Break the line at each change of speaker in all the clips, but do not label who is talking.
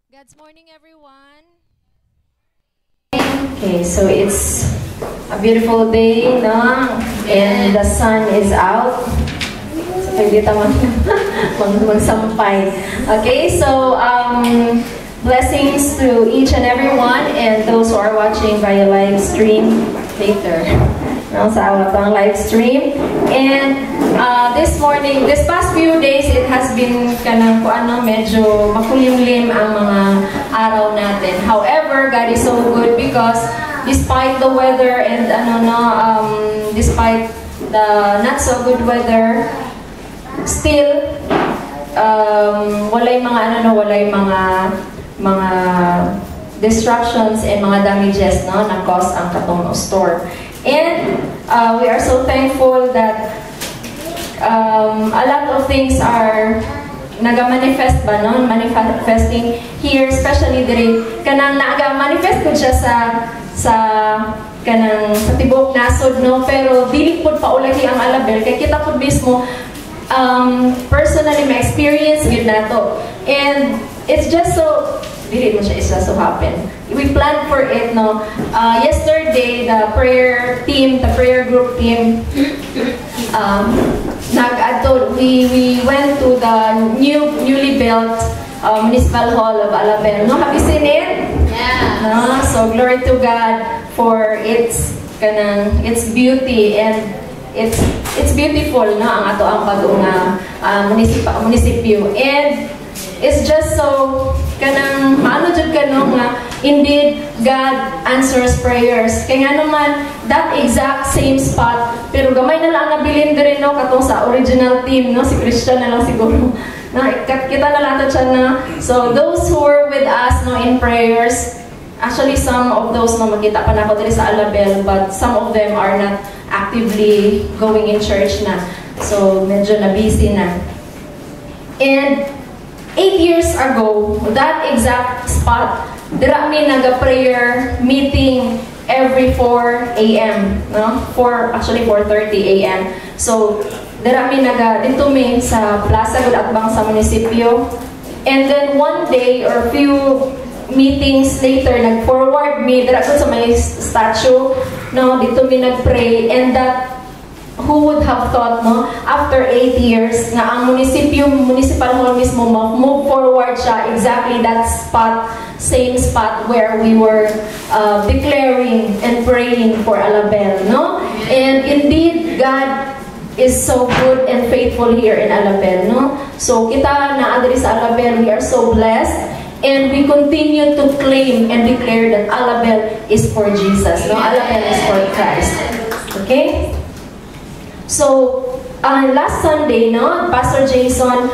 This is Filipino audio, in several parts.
God's morning, everyone.
Okay, so it's a beautiful day, no? And the sun is out. So, pwede tayo magsampay. Okay, so blessings to each and every one and those who are watching via live stream later. No, sa awat live stream. And this morning, this past few days, it has been kanang medyo makulimlim ang mga araw natin. However, God is so good because despite the weather and despite the not so good weather, still walay mga disruptions and mga damages na cause ang katong store. And we are so thankful that a lot of things are naga-manifest ba manifesting here, especially diri kanang naga-manifest ko siya sa tibok nasod, no, pero dili pud paulahi ang alabel kay kita pud mismo personally my experience gid nato, and it's just so dili mo siya isa so happen. We planned for it, no. Yesterday, the prayer group team, we went to the newly built municipal hall of Alabel. No, have you seen it? Yeah. So glory to God for its beauty, and it's beautiful, no, ang ato ang bagong munisipyo, and it's just so kanang maano jud kanong nga indeed God answers prayers. Kaya nga naman that exact same spot, pero gamay na lang nabilin diri, no, katong sa original team, no, si Christian na lang siguro na kita na lang siya na. So those who were with us, no, in prayers, actually some of those no makita pa nako diri sa Alabel, but some of them are not actively going in church na, so medyo na busy na. And 8 years ago, that exact spot, dira mi naga-prayer meeting every 4 a.m. No? 4:30 a.m. So, dira mi dito mi sa Plaza Gudatbang sa munisipyo. And then one day or few meetings later, nag-forward mi dira ko sa may statue, no, dito mi nag-pray, and that who would have thought, no, after 8 years nga ang municipal hall mismo move forward siya exactly that spot, same spot where we were declaring and praying for Alabel, no? And indeed God is so good and faithful here in Alabel, no? So kita na adiri sa Alabel, we are so blessed, and we continue to claim and declare that Alabel is for Jesus, no? Alabel is for Christ. Okay? So, last Sunday, no, Pastor Jason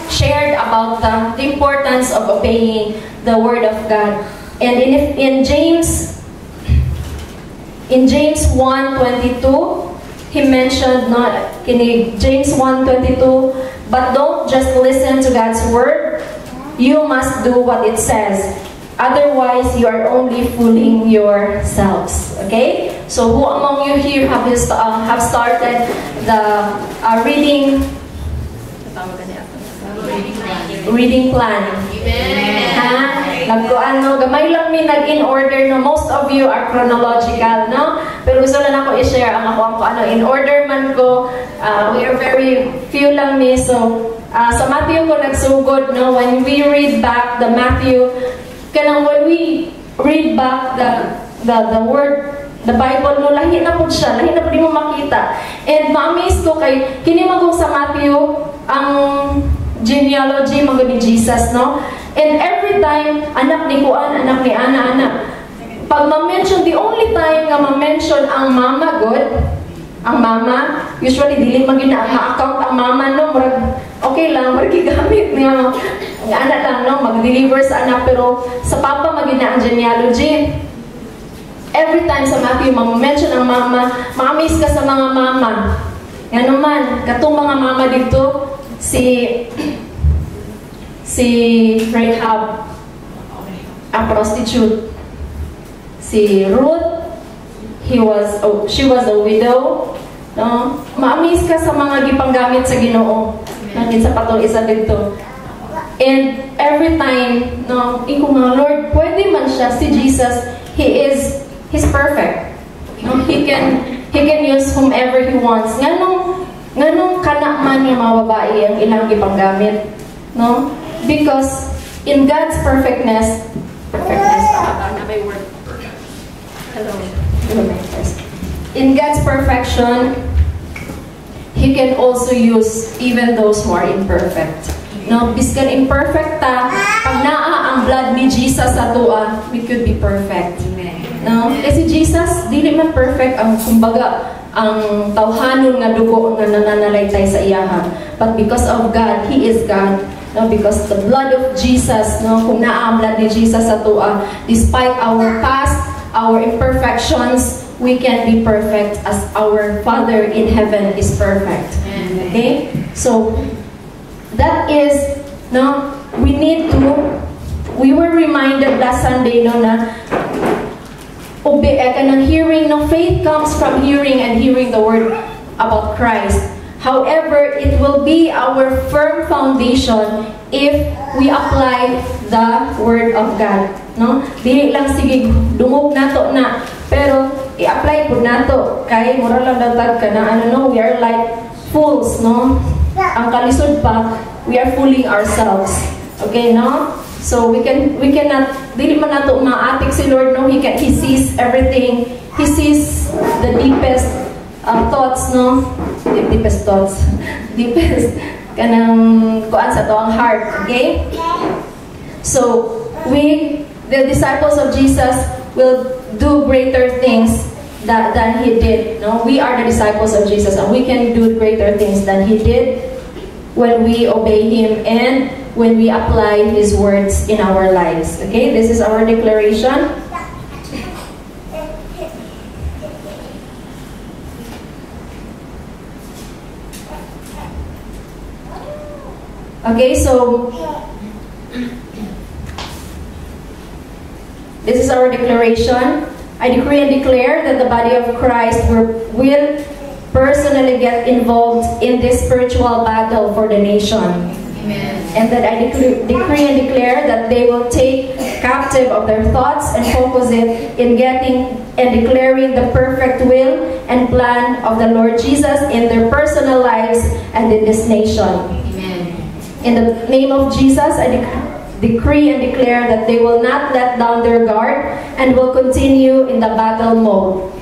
shared about the importance of obeying the Word of God. And in James 1:22, he mentioned, no, in James 1:22, but don't just listen to God's Word, you must do what it says. Otherwise, you are only fooling yourselves. Okay? So, who among you here have started the reading plan? Gamay lang mi in order, no. Most of you are chronological, no. Pero gusto lang ako i-share ang ako in order man ko. We are very few lang mi. So, sa Matthew ko nagsugod, no. When we read back the Matthew, when we read back the word, the Bible, no, lahi na po siya, lahi na po di mo makita. And ma-amaze ko kay kinimagong sa Matthew ang genealogy mga ni Jesus, no? And every time anak ni Kuan, anak ni Ana, anak, pag ma-mention, the only time nga ma-mention ang mama God, ang mama, usually dili magina ma-account ang mama, no, okay lang, gigamit niya ang anak lang, no, mag-deliver sa anak, pero sa papa magina ang genealogy. Every time sa Matthew, ma-mention ang mama, ma-amaze ka sa mga mama. Nga naman, katong mga mama dito, si Rahab, ang prostitute. Si Ruth, she was a widow. No? Ma-amaze ka sa mga gipanggamit sa Ginoo. Sa patol isa dito. And every time, no, iko nga, Lord, pwede man siya, si Jesus, He's perfect. No? He can use whomever He wants. Nganong kana man yung mga babae ang ilang ipanggamit. No? Because in God's perfectness, in God's perfection, He can also use even those who are imperfect. No, biskan imperfect ta, pag naa ang blood ni Jesus sa tuwa, we could be perfect. No, kasi Jesus dili man perfect ang kumbaga ang tawhanon nga dugo nga nananalaytay sa iyaha. But because of God, He is God. No, because the blood of Jesus, no, kung naa ang blood ni Jesus sa tuwa, despite our past, our imperfections, we can be perfect as our Father in heaven is perfect. Okay? So that is, no, we were reminded last Sunday, no, na kanang hearing, no, faith comes from hearing and hearing the word about Christ. However, it will be our firm foundation if we apply the word of God, no? Dili lang sige dungog nato na, pero i-apply pud nato kay mura lang datag kana ano, no, we are like fools, no? Ang kalisod pa, we are fooling ourselves. Okay, no? So we cannot, dili man nato maatik si Lord, no? He sees everything. He sees the deepest thoughts, no? Deepest thoughts. Deepest kanang kuan sa toang heart, okay? So we, the disciples of Jesus, will do greater things than He did. No, we are the disciples of Jesus, and we can do greater things than He did when we obey Him and when we apply His words in our lives. Okay, this is our declaration. Okay, so this is our declaration. I decree and declare that the body of Christ will personally get involved in this spiritual battle for the nation. Amen. And that I decree and declare that they will take captive of their thoughts and focus it in getting and declaring the perfect will and plan of the Lord Jesus in their personal lives and in this nation. Amen. In the name of Jesus, I decree and declare that they will not let down their guard and will continue in the battle mode.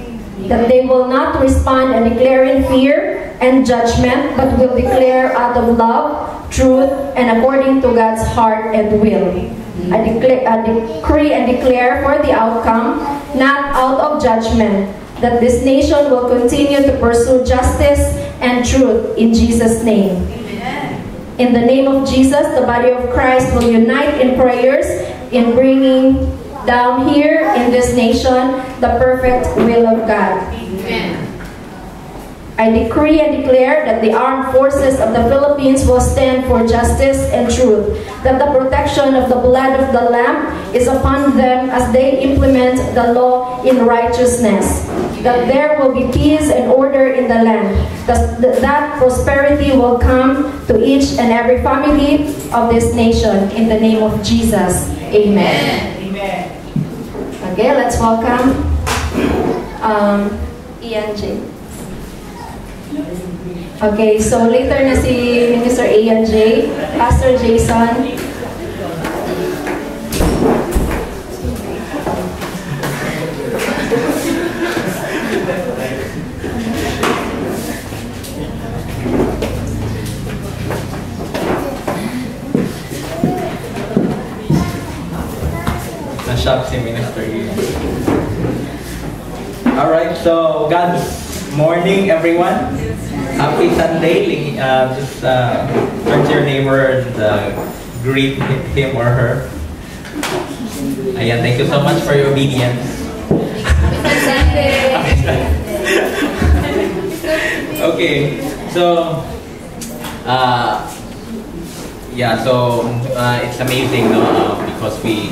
That they will not respond and declare in fear and judgment, but will declare out of love, truth, and according to God's heart and will. I decree and declare for the outcome, not out of judgment, that this nation will continue to pursue justice and truth in Jesus' name. In the name of Jesus, the body of Christ will unite in prayers in bringing down here in this nation the perfect will of God. Amen. I decree and declare that the armed forces of the Philippines will stand for justice and truth, that the protection of the blood of the Lamb is upon them as they implement the law in righteousness, that there will be peace and order in the land, that prosperity will come to each and every family of this nation in the name of Jesus. Amen. Amen. Okay, let's welcome Ian J. Okay, so later na si Minister Ian J, Pastor Jason.
Na-shock si Minister Ian. Alright, so God's morning, everyone. Happy Sunday. Just turn to your neighbor and greet him or her. Ayan, thank you so much for your obedience.
Happy Sunday.
Okay, so yeah, so it's amazing, no? Because we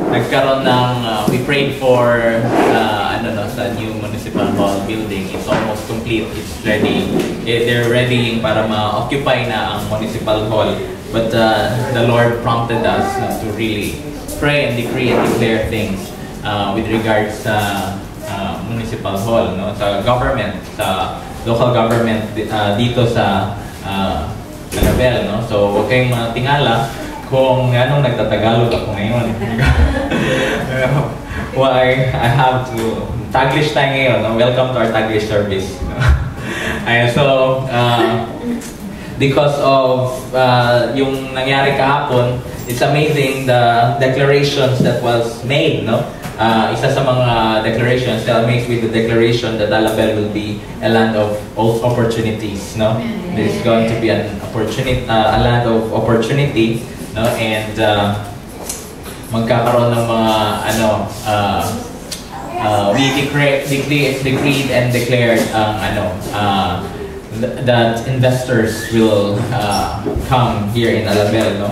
nagkaroon ng we prayed for sa new municipal hall building. It's almost complete. It's ready. They're ready para ma-occupy na ang municipal hall But the Lord prompted us to really pray and decree and declare things with regards sa municipal hall, no? Sa government, sa local government dito sa Alabel, no? So, huwag kayong matingala kung anong nagtatagalog ako ngayon. Why I have to Taglish tayo ngayon, no? Welcome to our Taglish service. Ayun, so because of yung nangyari kahapon, it's amazing the declarations that was made, no? Isa sa mga declarations, I'm amazed with the declaration that Alabel will be a land of opportunities, no? There's going to be an opportunity, a land of opportunity, no? And magkakaroon ng mga we decreed and declared that investors will come here in Alabel, no?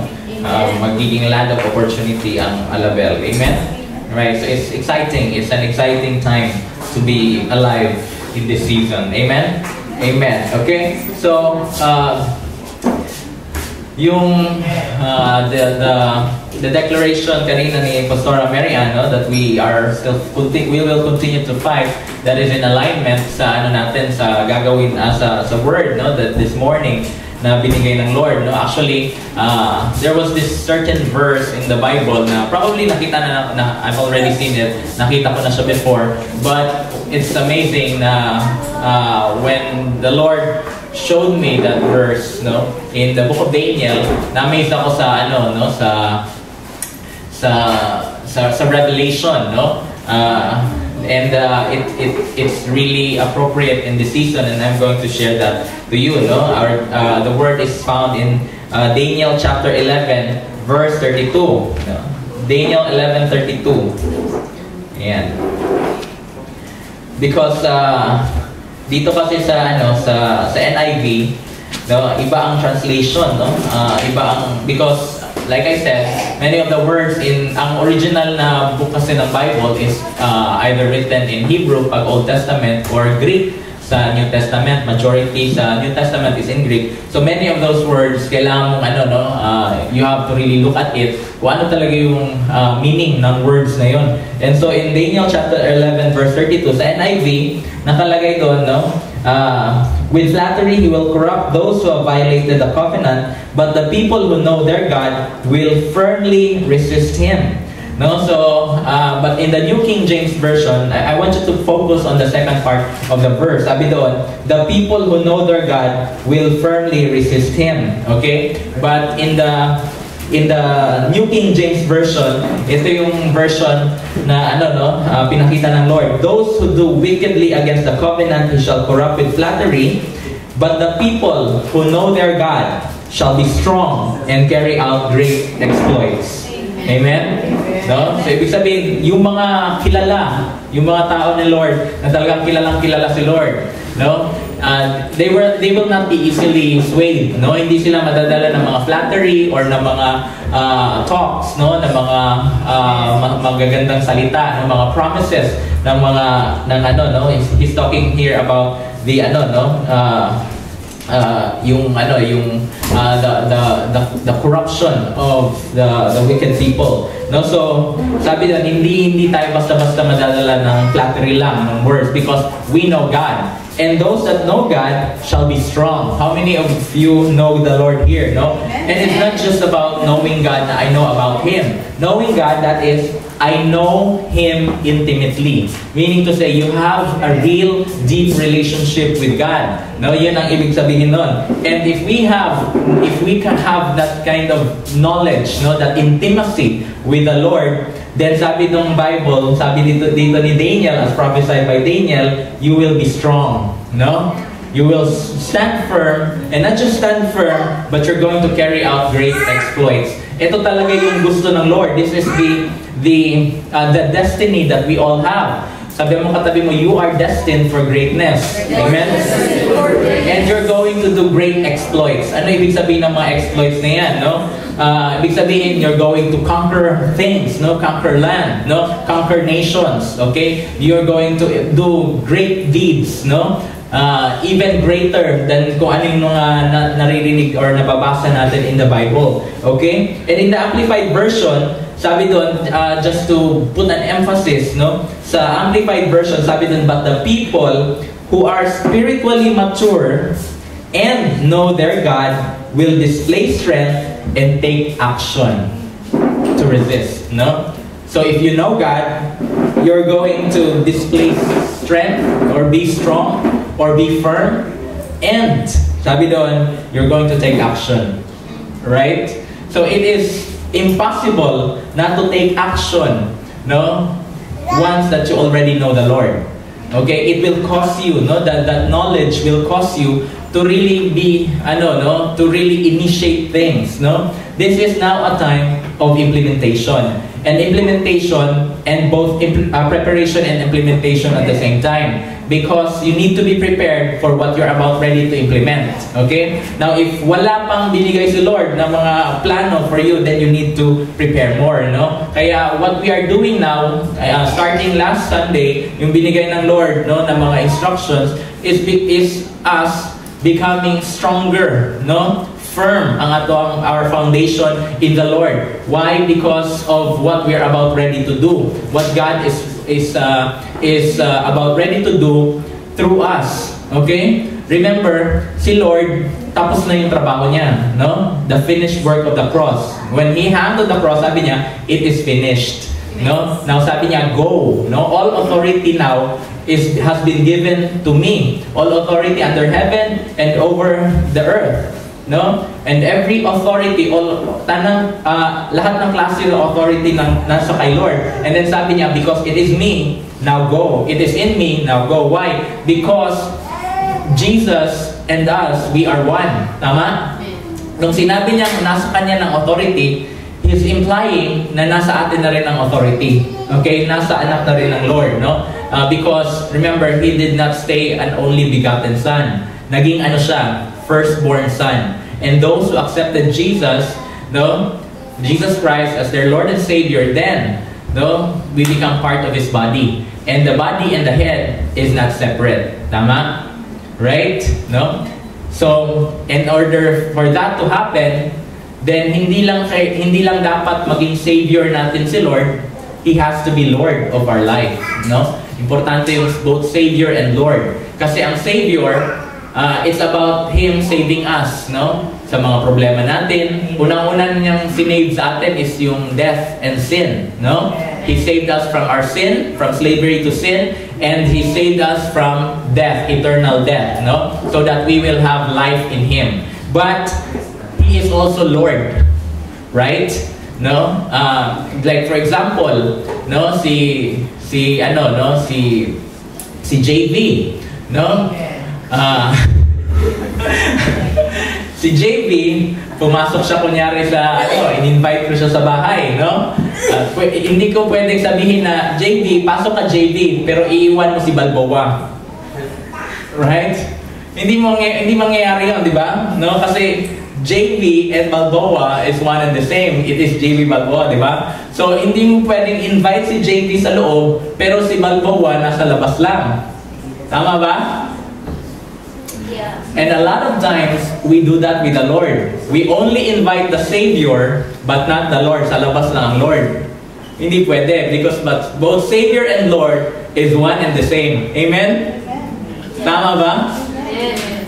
Magiging land of opportunity ang Alabel. Amen? Right, so it's exciting. It's an exciting time to be alive in this season. Amen? Amen. Okay? So, yung the declaration kanina ni Pastora Mariano that we will continue to fight, that is in alignment sa natin sa gagawin sa word, no, that this morning na binigay ng Lord, no. Actually, there was this certain verse in the Bible na probably nakita na I've already seen it, nakita ko na siya before, but it's amazing na when the Lord showed me that verse, no, in the book of Daniel, na-amaze ako sa sa Revelation, no, and it's really appropriate in this season, and I'm going to share that to you, no. The word is found in Daniel chapter 11 verse 32, no? Daniel 11:32. Ayan. Because dito kasi sa NIV, no, iba ang translation, no? Because like I said, many of the words in ang original na book kasi ng Bible is either written in Hebrew pag Old Testament or Greek sa New Testament. Majority sa New Testament is in Greek. So many of those words kailangan mong you have to really look at it kung ano talaga yung meaning ng words na yon. And so in Daniel chapter 11 verse 32 sa NIV nakalagay doon, no, with flattery he will corrupt those who have violated the covenant, but the people who know their God will firmly resist him. No, so but in the New King James Version, I want you to focus on the second part of the verse. Sabi doon, the people who know their God will firmly resist him. Okay? But in the New King James Version, ito yung version na pinakita ng Lord. Those who do wickedly against the covenant, he shall corrupt with flattery, but the people who know their God shall be strong and carry out great exploits. Amen? No? So, ibig sabihin, yung mga kilala, yung mga tao ni Lord, na talagang kilalang-kilala si Lord, no? They will not be easily swayed, no? Hindi sila madadala ng mga flattery or ng mga talks, no? Ng mga magagandang salita, ng mga promises, ng he's talking here about the the corruption of the wicked people, no? So sabi doon, hindi tayo basta-basta madadala ng flattery lang ng words, because we know God, and those that know God shall be strong. How many of you know the Lord here, no? And it's not just about knowing God na I know about Him. Knowing God, that is, I know Him intimately. Meaning to say, you have a real deep relationship with God. No, yun ang ibig sabihin nun. And if we can have that kind of knowledge, no, that intimacy with the Lord, then sabi ng Bible, sabi dito ni Daniel, as prophesied by Daniel, you will be strong. No? You will stand firm, and not just stand firm, but you're going to carry out great exploits. Ito talaga yung gusto ng Lord. This is the destiny that we all have. Sabi mo katabi mo, you are destined for greatness. Amen? And you're going to do great exploits. Ano ibig sabihin ng mga exploits na yan, no? Ibig sabihin, you're going to conquer things, no? Conquer land, no? Conquer nations, okay? You're going to do great deeds, no? even greater than kung ano yung mga naririnig or nababasa natin in the Bible. Okay? And in the Amplified Version, sabi doon, just to put an emphasis, no? Sa Amplified Version, sabi doon, but the people who are spiritually mature and know their God will display strength and take action to resist, no? So if you know God, you're going to display strength or be strong or be firm, and sabi doon, you're going to take action, right? So it is impossible not to take action, no? Once that you already know the Lord. Okay, it will cause you, no? That knowledge will cause you to really be, to really initiate things, no? This is now a time of implementation. And implementation, and both preparation and implementation at the same time. Because you need to be prepared for what you're about ready to implement. Okay? Now, if wala pang binigay si Lord na mga plano for you, then you need to prepare more, no? Kaya what we are doing now, starting last Sunday, yung binigay ng Lord, no, na mga instructions, is us becoming stronger, no? Firm ang our foundation in the Lord. Why? Because of what we are about ready to do. What God is about ready to do through us. Okay? Remember, si Lord, tapos na yung trabaho niya, no? The finished work of the cross. When He hung on the cross, sabi niya, it is finished. No? Now sabi niya, go. No? All authority now has been given to me. All authority under heaven and over the earth. No? And every authority, lahat ng klase ng authority nasa kay Lord. And then sabi niya, because it is me, now go. It is in me, now go. Why? Because Jesus and us, we are one. Tama? Nung sinabi niya nasa kanya ng authority, He's implying na nasa atin na rin ang authority. Okay? Nasa anak na rin ng Lord. No? Because, remember, He did not stay an only begotten Son. Naging siya, firstborn Son. And those who accepted Jesus, no, Jesus Christ as their Lord and Savior, then, no, we become part of His body. And the body and the head is not separate. Tama? Right? No? So, in order for that to happen, then hindi lang dapat maging Savior natin si Lord, He has to be Lord of our life. No? Importante yung both Savior and Lord. Kasi ang Savior, it's about Him saving us, no? Sa mga problema natin. Unang-una niyang sinave sa atin is yung death and sin, no? He saved us from our sin, from slavery to sin, and He saved us from death, eternal death, no? So that we will have life in Him. But He is also Lord, right? No? Like for example, no, si JV, no? Si JV, pumasok siya kunyari sa, in-invite ko siya sa bahay, no? Hindi ko pwedeng sabihin na, JV, pasok ka JV, pero iiwan mo si Balboa. Right? Hindi mangyayari yun, di ba? No? Kasi JV and Balboa is one and the same. It is JV Balboa, di ba? So, hindi mo pwedeng invite si JV sa loob, pero si Balboa nasa labas lang. Tama ba? And a lot of times, we do that with the Lord. We only invite the Savior, but not the Lord. Sa labas lang ang Lord. Hindi pwede, because both Savior and Lord is one and the same. Amen? Tama ba?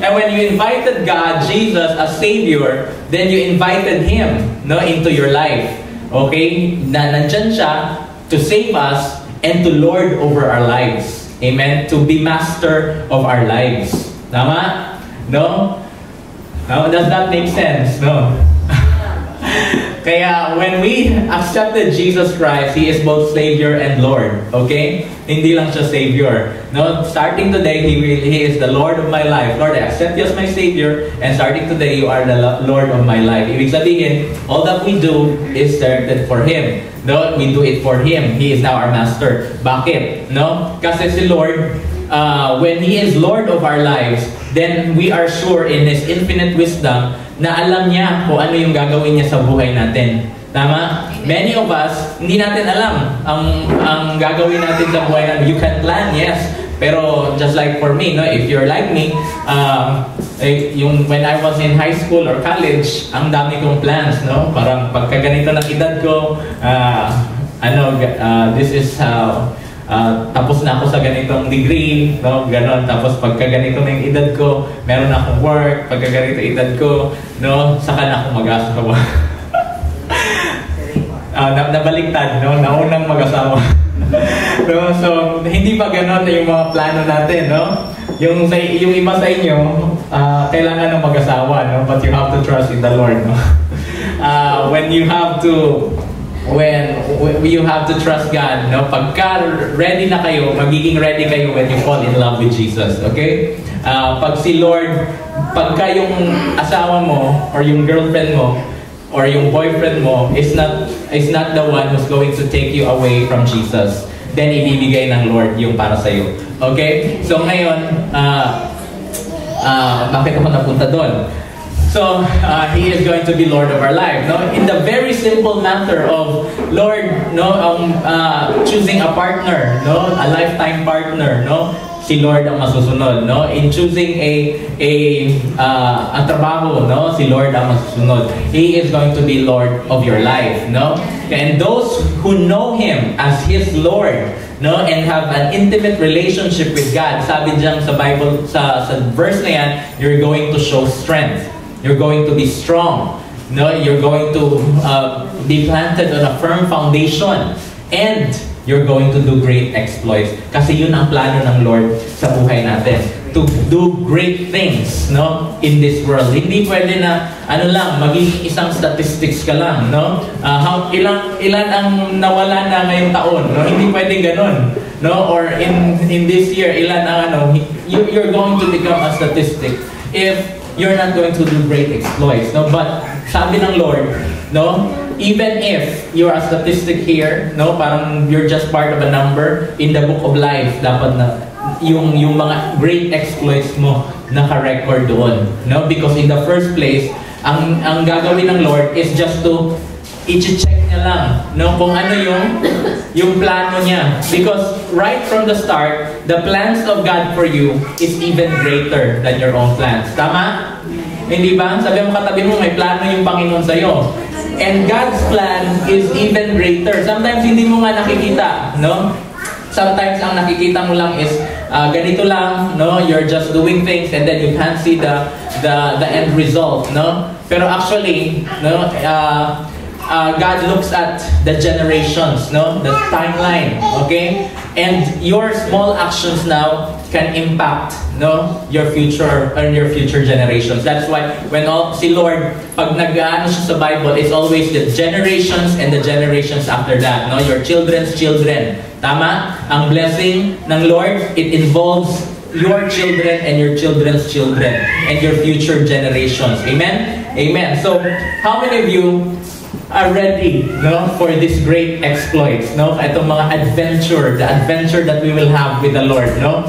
And when you invited God, Jesus, as Savior, then you invited Him, no, into your life. Okay? Na nandyan siya to save us and to lord over our lives. Amen? To be master of our lives. Tama? No? No? Does that make sense? No? Kaya when we accepted Jesus Christ, He is both Savior and Lord. Okay? Hindi lang siya Savior. No? Starting today, He is the Lord of my life. Lord, I accept you as my Savior, and starting today, you are the Lord of my life. Ibig sabihin, all that we do is directed for Him. No? We do it for Him. He is now our Master. Bakit? No? Kasi si Lord, when He is Lord of our lives, then we are sure in His infinite wisdom na alam niya kung ano yung gagawin niya sa buhay natin. Tama? Many of us, hindi natin alam ang gagawin natin sa buhay natin. You can plan, yes. Pero just like for me, no, if you're like me, when I was in high school or college, ang dami kong plans, no? Parang pagka ganito ng edad ko, this is how tapos na ako sa ganitong degree, no? Ganon. Tapos pagka ganito na yung edad ko, meron na akong work. Pagka ganito edad ko, no? Saka na ako mag-asawa. Nabaliktad, no? Naunang mag-asawa. No? So, hindi pa ganon na yung mga plano natin, no? Yung iba sa inyo, kailangan ng mag-asawa, no? But you have to trust in the Lord, no? When you have to trust God, no? Pagka ready na kayo, magiging ready kayo when you fall in love with Jesus, okay? Pagka yung asawa mo or yung girlfriend mo or yung boyfriend mo is not the one who's going to take you away from Jesus, then ibibigay ng Lord yung para sa iyo. Okay? So ngayon, bakit ako napunta doon? So, He is going to be Lord of our life. No? In the very simple matter of Lord, no, choosing a partner, no, a lifetime partner, no, si Lord ang masusunod, no. In choosing a trabaho, no, si Lord ang masusunod. He is going to be Lord of your life, no. And those who know Him as His Lord, no, and have an intimate relationship with God, sabi diyan sa Bible, sa verse na yan, you're going to show strength. You're going to be strong. No, you're going to be planted on a firm foundation, and you're going to do great exploits. Kasi yun ang plano ng Lord sa buhay natin. To do great things, no, in this world. Hindi pwede na maging isang statistics ka lang, no? Ilan ang nawala na ngayong taon, no? Hindi pwede ganun, no? Or in this year, ilan ang you're going to become a statistic if you're not going to do great exploits, no? But sabi ng Lord, no, even if you're a statistic here, no, parang you're just part of a number in the book of life, dapat na yung mga great exploits mo naka-record doon, no? Because in the first place, ang gagawin ng Lord is just to i-check niya lang, no, kung ano yung plano niya. Because right from the start, the plans of God for you is even greater than your own plans. Tama? Hindi ba? Sabi mo katabi mo, may plano yung Panginoon sa'yo. And God's plan is even greater. Sometimes hindi mo nga nakikita, no? Sometimes ang nakikita mo lang is ganito lang, no? You're just doing things and then you can't see the end result, no? Pero actually, no, God looks at the generations, no? The timeline, okay? And your small actions now can impact, no, your future and your future generations. That's why when si Lord, pag nag-aano siya sa Bible, it's always the generations and the generations after that, no? Your children's children. Tama? Ang blessing ng Lord, it involves your children and your children's children and your future generations. Amen? Amen. So, how many of you are ready, no, for this great exploits, no? Itong mga the adventure that we will have with the Lord, no?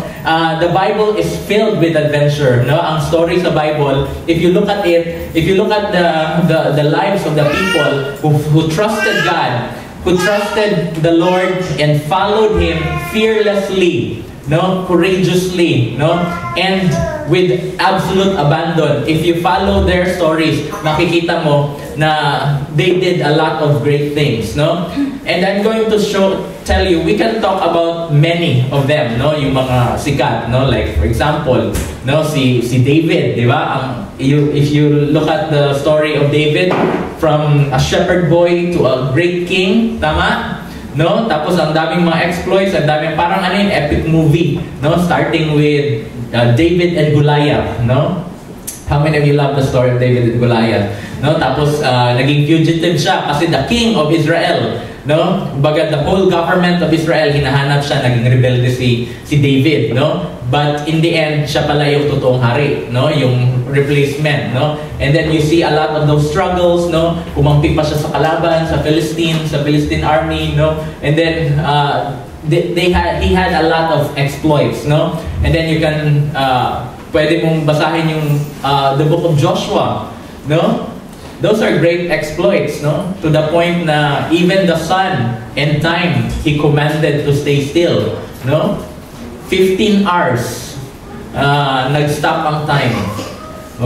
The Bible is filled with adventure, no? Ang story sa Bible, if you look at the lives of the people who trusted God, who trusted the Lord and followed Him fearlessly, no, courageously, no, and with absolute abandon. If you follow their stories, makikita mo na they did a lot of great things, no? And I'm going to tell you, we can talk about many of them, no? Yung mga sikat, no? Like for example, no, si David, di ba? If you look at the story of David, from a shepherd boy to a great king, tama? No? Tapos ang daming mga exploits, ang daming parang epic movie, no? Starting with David and Goliath, no? How many of you love the story of David and Goliath? No? Tapos naging fugitive siya kasi the king of Israel, no? Baga the whole government of Israel hinahanap siya, naging rebelde si David, no? But in the end, siya pala yung totoong hari, no? Yung replacement, no? And then you see a lot of those struggles, no? Kumampi pa siya sa kalaban, sa Philistine army, no? And then he had a lot of exploits, no? And then you can pwede mong basahin yung the book of Joshua, no? Those are great exploits, no? To the point na even the sun and time, He commanded to stay still, no? 15 hours nag-stop ang time.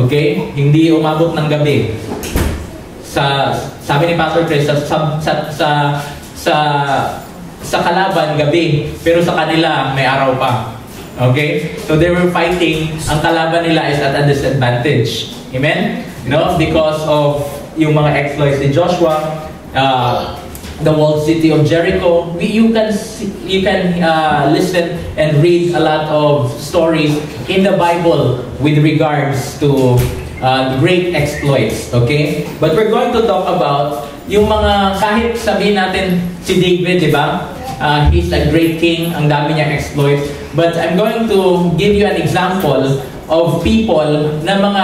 Okay? Hindi umabot ng gabi. Sabi ni Pastor Chris, sa kalaban gabi, pero sa kanila may araw pa. Okay? So they were fighting, ang kalaban nila is at a disadvantage. Amen? Because of yung mga exploits ni Joshua, the walled city of Jericho. You can listen and read a lot of stories in the Bible with regards to great exploits. Okay? But we're going to talk about yung mga, kahit sabihin natin si David, di ba? He's a great king, ang dami niyang exploits. But I'm going to give you an example of people na mga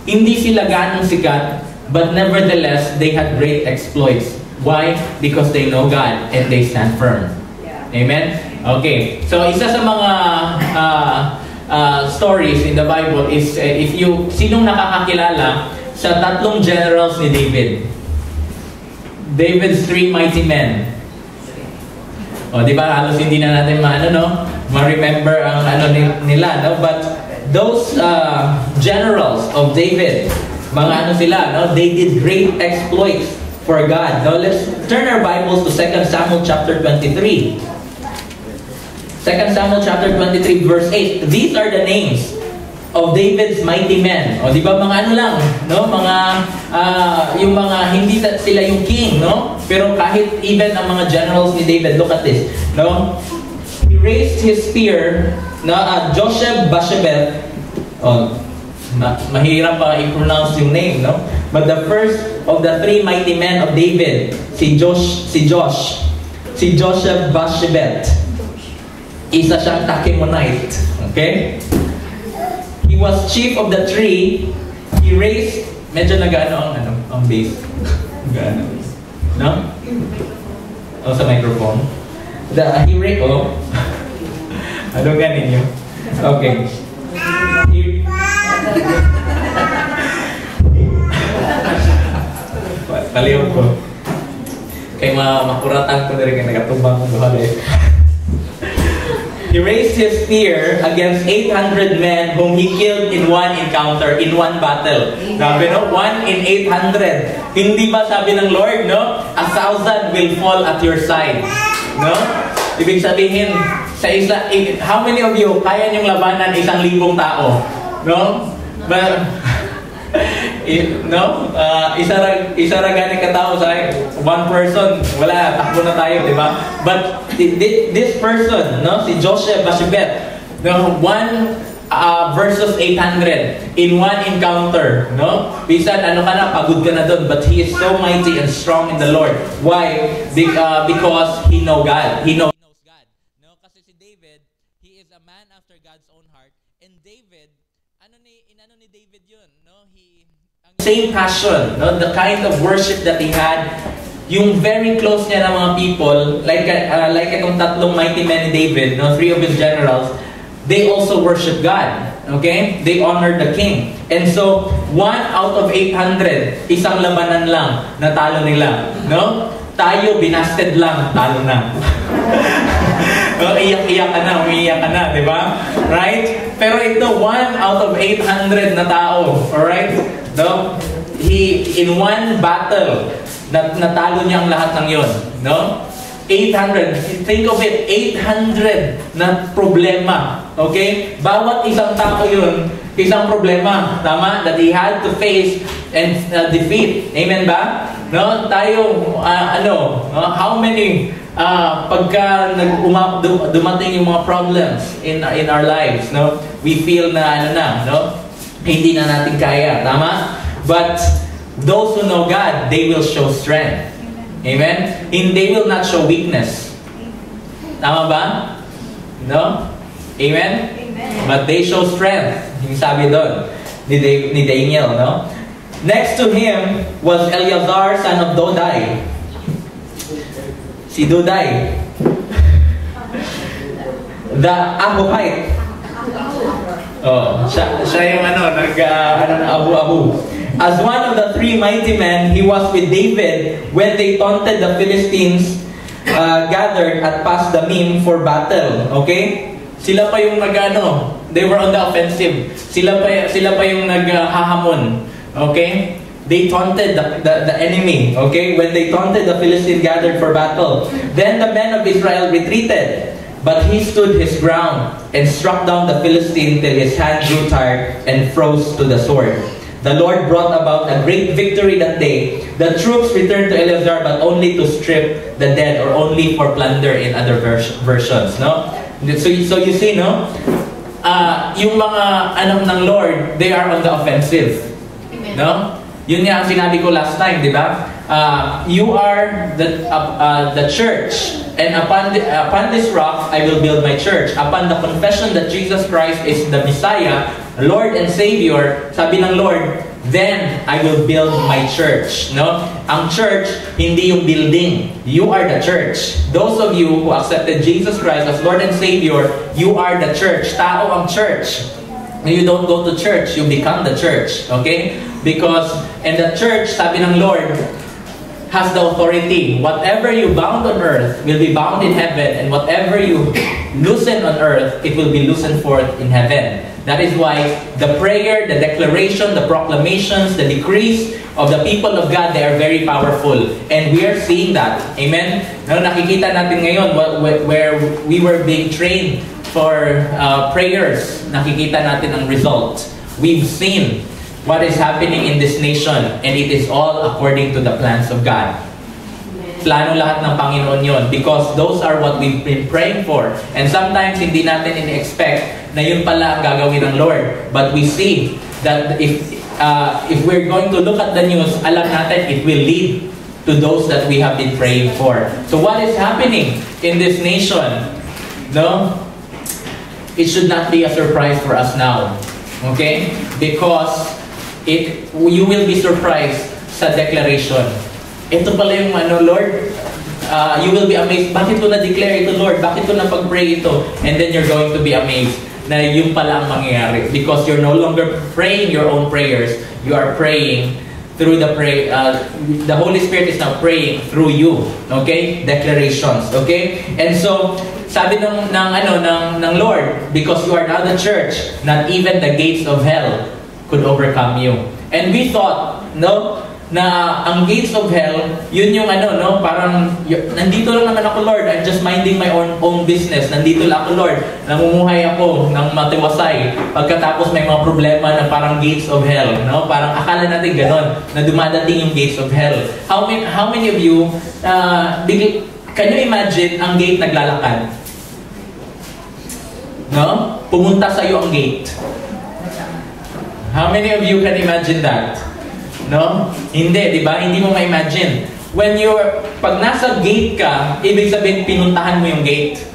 hindi sila ganong sikat, but nevertheless, they had great exploits. Why? Because they know God and they stand firm. Yeah. Amen? Okay. So, isa sa mga stories in the Bible is, sinong nakakakilala sa tatlong generals ni David? David's 3 mighty men. O, di ba? Halos hindi na natin ma-remember ang nila, no? But those generals of David, mga sila, they did great exploits for God. Now, let's turn our Bibles to 2 Samuel chapter 23. 2 Samuel chapter 23 verse 8. These are the names of David's mighty men. O, di ba mga lang, no? Mga, yung mga, hindi sila yung king, no? Pero kahit even ang mga generals ni David, look at this, no? He raised his spear, Josheb-Basshebeth, mahirap pa i-pronounce yung name, no? But the first of the 3 mighty men of David, si Josheb-Basshebeth, isa siyang Tachemonite. Okay? He was chief of the 3. He raised, medyo nag-ano ang base. Nag-ano? No? O sa microphone. He raised, ano ganin nyo? Okay. Palihog ko. Kaya makuratan ko na rin kaya nagatubang ko doon eh. He raised his spear against 800 men whom he killed in one encounter, in one battle. Sabi, 1 in 800. Hindi ba sabi ng Lord, 1,000 will fall at your side. No? Ibig sabihin, sa how many of you kaya niyong labanan 1,000 tao? No? But, isa ra gani katao sa one person, wala, takbo na tayo, di ba? But this person, si Josheb-Basshebeth, 1 versus 800 in one encounter, Bisan pagod ka na doon, but he is so mighty and strong in the Lord. Why? Because he knows God. He knows God. Kasi si David, he is a man after God's own heart, and David, inano ni David yun, same passion, the kind of worship that he had, yung very close niya ng mga people, like itong tatlong mighty men ni David, 3 of his generals, they also worship God. Okay? They honored the king. And so, 1 out of 800, isang labanan lang, natalo nila. No? Tayo, binasted lang, talo na. Iyak-iyak ka na, umiiyak ka na, di ba? Right? Pero ito, 1 out of 800 na tao. Alright? No? In one battle, natalo niya ang lahat ng yon. No? 800. Think of it, 800 na problema. Okay? Bawat isang tao yun, isang problema. Tama? That he had to face and defeat. Amen ba? No? Tayo, how many pagka dumating yung mga problems in our lives, we feel na hindi na natin kaya, tama? But those who know God, they will show strength. Amen? And they will not show weakness. Tama ba? No? Amen? Amen. But they show strength. Yung sabi doon ni Daniel, no? Next to him was Eleazar, son of Dodai. Si Dodai. The Ahohite. Siya yung abu-abu. As one of the 3 mighty men, he was with David when they taunted the Philistines gathered at Pasdamim for battle. Okay? Sila pa yung nag-ano, they were on the offensive. Sila pa yung naghahamon. Okay? They taunted the enemy. Okay? When they taunted, the Philistine gathered for battle. Then the men of Israel retreated. But he stood his ground and struck down the Philistine till his hand grew tired and froze to the sword. The Lord brought about a great victory that day. The troops returned to Eleazar, but only to strip the dead, or only for plunder in other versions. No? So you see, no? Yung mga anak ng Lord, they are on the offensive.
Amen.
No? Yun nga ang sinabi ko last time, di ba? You are the church, and upon this rock I will build my church. Upon the confession that Jesus Christ is the Messiah, Lord and Savior, sabi ng Lord, then I will build my church. No? Ang church, hindi yung building. You are the church. Those of you who accepted Jesus Christ as Lord and Savior, you are the church. Tao ang church. You don't go to church, you become the church. Okay? Because, and the church, sabi ng Lord, has the authority. Whatever you bound on earth will be bound in heaven, and whatever you loosen on earth, it will be loosened forth in heaven. That is why the prayer, the declaration, the proclamations, the decrees of the people of God, they are very powerful. And we are seeing that. Amen? Nakikita natin ngayon where we were being trained for prayers. Nakikita natin ang result. We've seen what is happening in this nation, and it is all according to the plans of God. Plano lahat ng Panginoon yon, because those are what we've been praying for. And sometimes hindi natin in-expect na yun pala ang gagawin ng Lord. But we see that if we're going to look at the news, alam natin it will lead to those that we have been praying for. So what is happening in this nation? No? It should not be a surprise for us now. Okay? Because you will be surprised sa declaration. Ito pala yung Lord, you will be amazed. Bakit ko na-declare ito, Lord? Bakit ko na-pag-pray ito? And then you're going to be amazed na yung pala ang mangyayari. Because you're no longer praying your own prayers. You are praying through the Holy Spirit is now praying through you. Okay? Declarations. Okay? And so, sabi ng Lord, because you are now the church, not even the gates of hell could overcome you. And we thought, no, na ang gates of hell, yun yung parang, nandito lang naman ako, Lord, I'm just minding my own business. Nandito lang ako, Lord, namumuhay ako ng matiwasay. Pagkatapos may mga problema na parang gates of hell, no? Parang akala natin ganon, na dumadating yung gates of hell. How many of you, can you imagine ang gate naglalakad? No? Pumunta sa iyo ang gate. How many of you can imagine that? No? Hindi, di ba? Hindi mo ma-imagine. Pag nasa gate ka, ibig sabihin pinuntahan mo yung gate.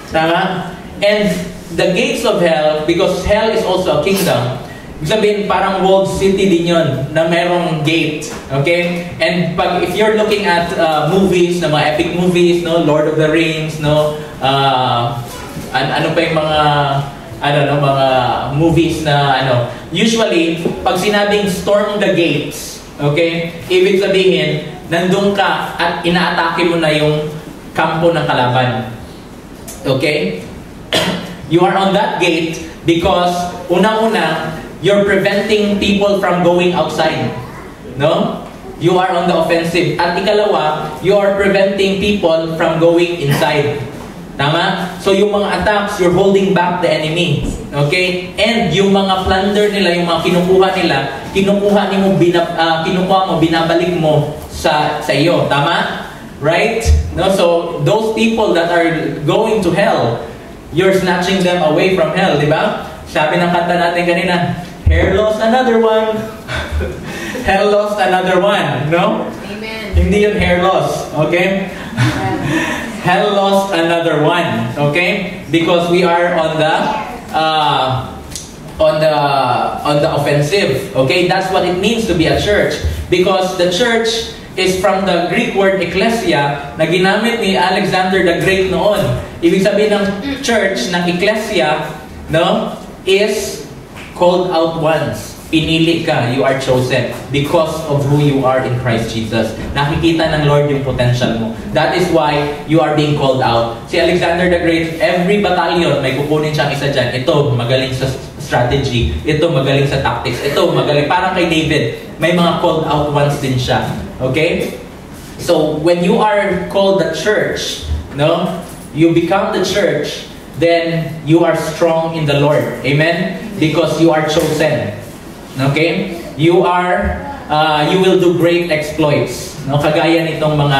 Tama? And the gates of hell, because hell is also a kingdom, ibig sabihin parang walled city din yun, na merong gate. Okay? And if you're looking at movies, na mga epic movies, no? Lord of the Rings, no? Ano pa yung mga mga movies na usually pag sinabing storm the gates, okay, ibig sabihin nandun ka at inaatake mo na yung kampo ng kalaban. Okay? You are on that gate because unang-una you're preventing people from going outside. No? You are on the offensive. At ikalawa, you are preventing people from going inside. Tama? So yung mga attacks, you're holding back the enemy. Okay? And yung mga plunder nila, yung mga kinukuha mo, binabalik mo sa iyo. Tama? Right? No? So those people that are going to hell, you're snatching them away from hell, di ba? Sabi ng kanta natin kanina, hair lost another one. Hell lost another one. No?
Amen.
Hindi yun hair loss. Okay? Hell lost another one, okay? Because we are on the offensive, okay? That's what it means to be a church. Because the church is from the Greek word ecclesia na ginamit ni Alexander the Great noon. Ibig sabihin ng church, ng ecclesia, no, is called out ones. pinili ka, you are chosen because of who you are in Christ Jesus. Nakikita ng Lord yung potential mo. That is why you are being called out. Si Alexander the Great, every battalion, may kukunin siyang isa dyan. Ito, magaling sa strategy. Ito, magaling sa tactics. Ito, magaling. Parang kay David, may mga called out ones din siya. Okay? So, when you are called the church, no? You become the church, then you are strong in the Lord. Amen? Because you are chosen. Okay? You will do great exploits. No? Kagaya nitong mga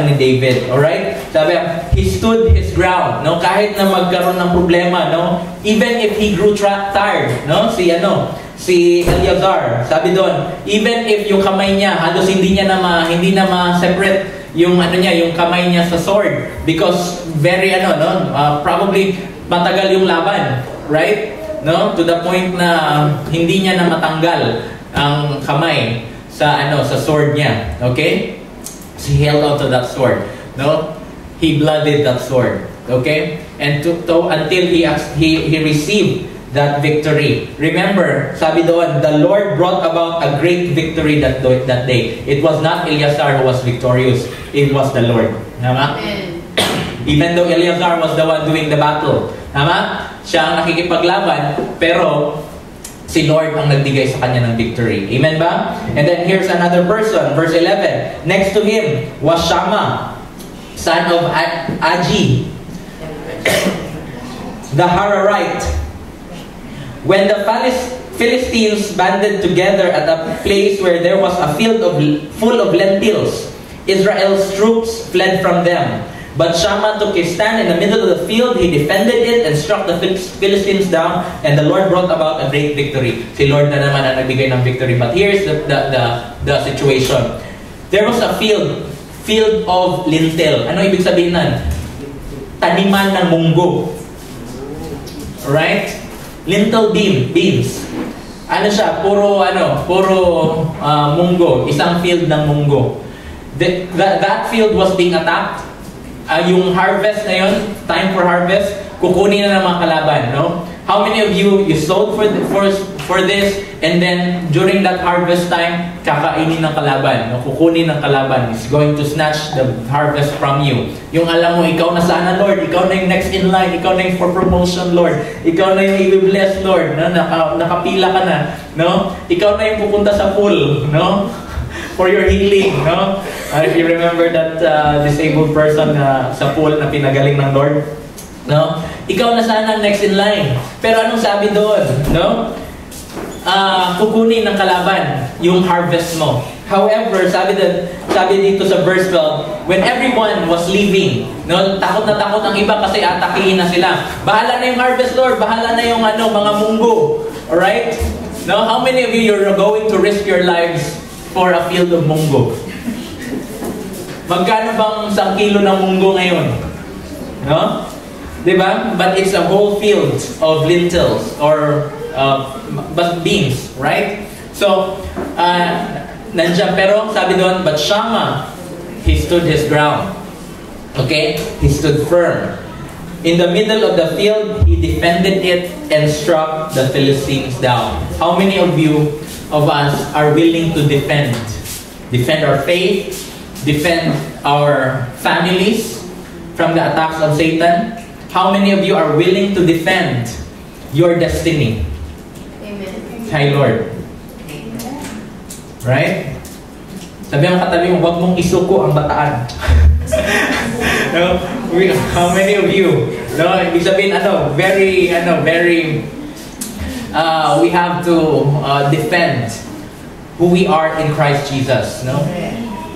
ni David. Alright? Sabi, he stood his ground. No? Kahit na magkaroon ng problema, no? Even if he grew tired, no? Si Eleazar, sabi doon, even if yung kamay niya, halos hindi na ma-separate yung yung kamay niya sa sword because very probably matagal yung laban, right? No, to the point na hindi niya na matanggal ang kamay sa sword niya. Okay? So he held on to that sword. No? He blooded that sword. Okay? And until he received that victory. Remember, sabi doon, the Lord brought about a great victory that day. It was not Eleazar who was victorious. It was the Lord. Tama? Even though Eleazar was the one doing the battle. Tama? Siya ang nakikipaglaban, pero si Lord ang nagbigay sa kanya ng victory. Amen ba? And then here's another person, verse 11. Next to him was Shammah, son of Agi, the Hararite. When the Philistines banded together at a place where there was a field full of lentils, Israel's troops fled from them. But Shammah took his stand in the middle of the field. He defended it and struck the Philistines down. And the Lord brought about a great victory. Si Lord na naman ang nagbigay ng victory. But here's the situation. There was a field of lintel. Ano ibig sabihin nun? Taniman ng munggo. Alright? Lintel beans. Ano siya? Puro munggo. Isang field ng munggo. That field was being attacked. Yung harvest na yun, time for harvest, kukunin na ng mga kalaban, no? How many of you sowed for this, and then during that harvest time, kakainin ng kalaban, no? Kukunin ng kalaban, is going to snatch the harvest from you. Yung alam mo, ikaw na sana, Lord, ikaw na yung next in line, ikaw na yung for promotion, Lord, ikaw na yung i-bless, Lord, no? Nakapila ka na, no? Ikaw na yung pupunta sa pool, no? For your healing, no? If you remember that disabled person sa pool na pinagaling ng Lord, no? Ikaw na sana next in line. Pero anong sabi doon, no? Kukunin ng kalaban yung harvest mo. However, sabi dito sa verse 12, when everyone was leaving, no? Takot na takot ang iba kasi atakihin na sila. Bahala na yung harvest, Lord. Bahala na yung mga munggo. Alright? No? How many of you are going to risk your lives for a field of munggo? Magkano bang 1 kilo ng munggo ngayon? No? Diba? But it's a whole field of lentils or but beans, right? So, nandiyan, pero sabi doon, but Shammah, he stood his ground. Okay? He stood firm. In the middle of the field, he defended it and struck the Philistines down. How many of us are willing to defend our faith, defend our families from the attacks of Satan? How many of you are willing to defend your destiny? Amen. Hi, Lord. Amen. Right? Sabi ang katabi mo, huwag mong isuko ang bataan. No? How many of you? No, ibig sabihin, we have to defend who we are in Christ Jesus. No?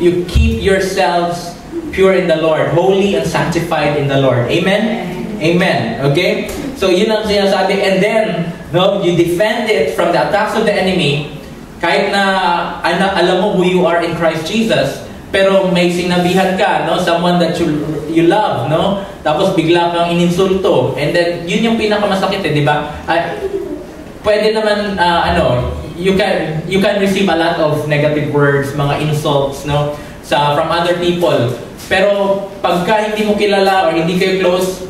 You keep yourselves pure in the Lord, holy and sanctified in the Lord. Amen? Amen. Okay? So yun ang sinasabi. And then, no, you defend it from the attacks of the enemy. Kahit na alam mo who you are in Christ Jesus, pero may sinabihan ka, no, someone that you love, no? Tapos bigla kang ininsulto. And then yun yung pinakamasakit, di ba? Pwede naman you can receive a lot of negative words, mga insults, no, from other people. Pero pagka hindi mo kilala or hindi kayo close,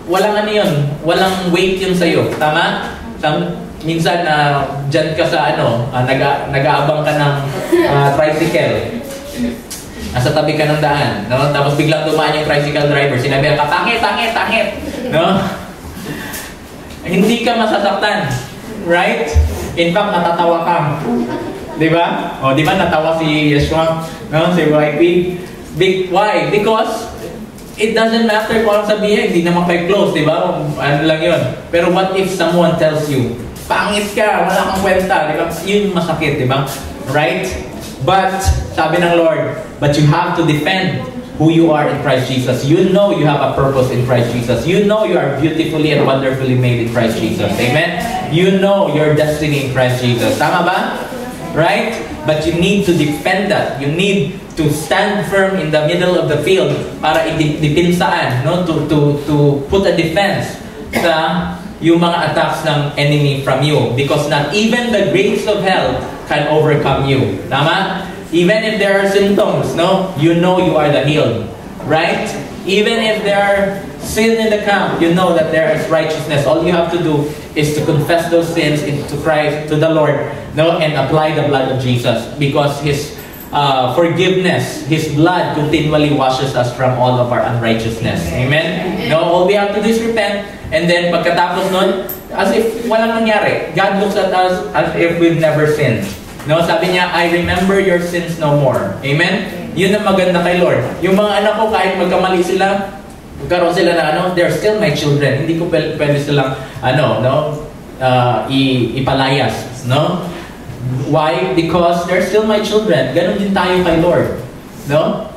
walang yun, walang weight yun sa'yo. Tama? minsan dyan ka sa nag-aabang ka ng tricycle. Nasa tabi ka ng daan, no? Tapos biglang dumaan yung tricycle driver, sinabi ka, tangit, no? Hindi ka masasaktan, right? In fact, natatawa ka. Di ba? O, di ba natawa si Yeshua, no? Si YP. Why? Because it doesn't matter kung anong sabihin, hindi naman kayo close, di ba? Ano lang yun. Pero what if someone tells you, pangit ka, wala kang kwenta, di ba? Yun masakit, di ba? Right? But, sabi ng Lord, but you have to defend who you are in Christ Jesus. You know you have a purpose in Christ Jesus. You know you are beautifully and wonderfully made in Christ Jesus. Amen? You know your destiny in Christ Jesus. Tama ba? Right? But you need to defend that. You need to stand firm in the middle of the field para idipinsaan, no? To put a defense sa yung mga attacks ng enemy from you. Because not even the gates of hell can overcome you. Tama? Even if there are symptoms, no? You know you are the healed. Right? Even if there are sin in the camp, you know that there is righteousness. All you have to do is to confess those sins to Christ, to the Lord, no? And apply the blood of Jesus. Because His forgiveness, His blood continually washes us from all of our unrighteousness. Amen? No? All we have to do is repent. And then pagkatapos nun, as if walang nangyari. God looks at us as if we've never sinned. No, sabi niya, I remember your sins no more. Amen? Yun ang maganda kay Lord. Yung mga anak ko, kahit magkamali sila, magkaroon sila na they're still my children. Hindi ko pwede silang, ipalayas. No? Why? Because they're still my children. Ganon din tayo kay Lord. No?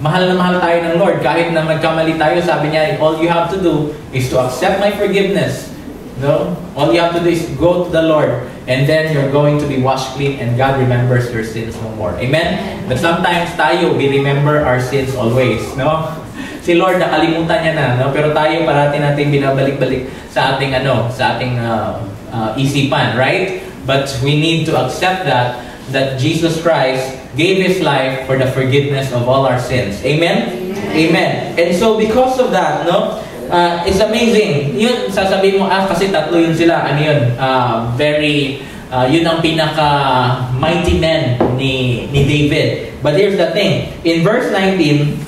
Mahal na mahal tayo ng Lord. Kahit na magkamali tayo, sabi niya, all you have to do is to accept my forgiveness. No? All you have to do is go to the Lord, and then you're going to be washed clean, and God remembers your sins no more. Amen? But sometimes tayo, we remember our sins always. No? Si Lord, nakalimutan niya na. No? Pero tayo, parati natin binabalik-balik sa ating, isipan. Right? But we need to accept that Jesus Christ gave His life for the forgiveness of all our sins. Amen? Amen. And so because of that, no? It's amazing. Yun, sasabihin mo, kasi tatlo yun sila. Ano yun? Yun ang pinaka-mighty men ni David. But here's the thing. In verse 19,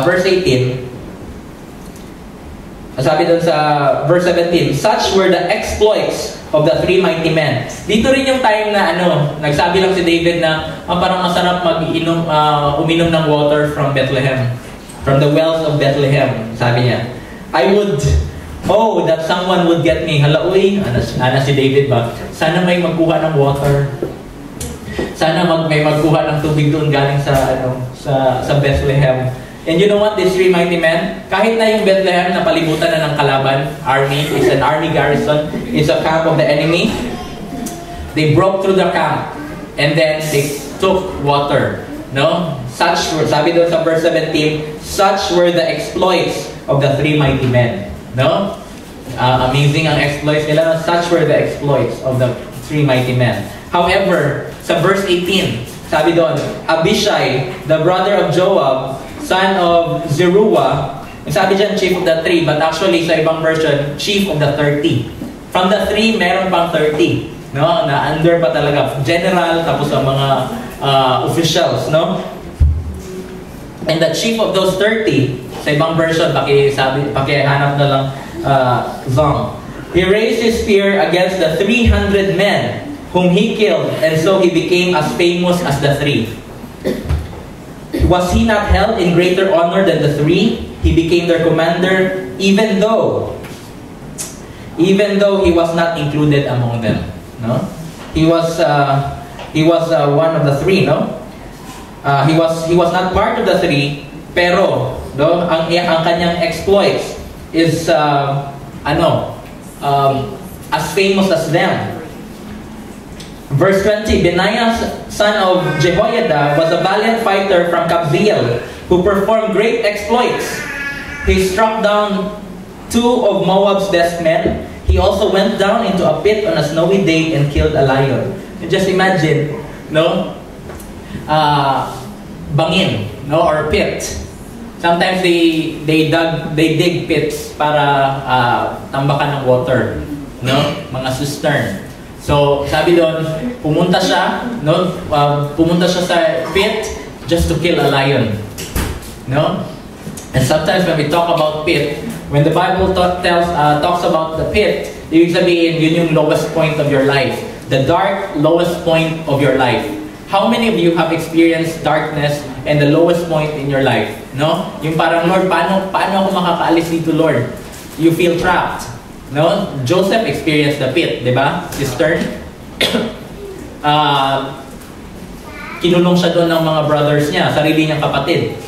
verse 18, sabi doon sa verse 17, such were the exploits of the three mighty men. Dito rin yung time na nagsabi lang si David na parang masarap uminom ng water from Bethlehem. From the wells of Bethlehem, sabi niya. I would, that someone would get me. Hala, uy, si David ba? Sana may magkuha ng water. Sana may magkuha ng tubig doon galing sa Bethlehem. And you know what? These three mighty men, kahit na yung Bethlehem na palibutan na ng kalaban, army, it's an army garrison, it's a camp of the enemy, they broke through the camp, and then they took water. No? Such were, sabi doon sa verse 17, such were the exploits of the three mighty men. No? Amazing ang exploits nila. Such were the exploits of the three mighty men. However, sa verse 18, sabi doon, Abishai, the brother of Joab, son of Zeruiah, sabi dyan, chief of the three, but actually sa ibang version, chief of the 30. From the 3, meron pang 30. No? Na under pa talaga. General, tapos ang mga officials. No? And the chief of those 30, sa ibang version, pakihanap na lang Zong. He raised his spear against the 300 men whom he killed, and so he became as famous as the 3. Was he not held in greater honor than the 3? He became their commander, even though he was not included among them. No, he was one of the 3. No, he was not part of the 3, pero ang kanyang exploits is as famous as them. Verse 20, Benaiah, son of Jehoiada, was a valiant fighter from Kabzeel, who performed great exploits. He struck down 2 of Moab's best men. He also went down into a pit on a snowy day and killed a lion. And just imagine, bangin, or pit. Sometimes they dig pits para tambakan ng water. no? Mga cistern. So, sabi doon, pumunta siya, no? Pumunta siya sa pit just to kill a lion, no? And sometimes when we talk about pit, when the Bible talks about the pit, ibig sabihin, yun yung lowest point of your life. The dark, lowest point of your life. How many of you have experienced darkness and the lowest point in your life? No? Yung parang, Lord, paano ako makakaalis dito, Lord? You feel trapped. No? Joseph experienced the pit, di ba? Cistern. Kinulong siya doon ng mga brothers niya, sarili niyang kapatid.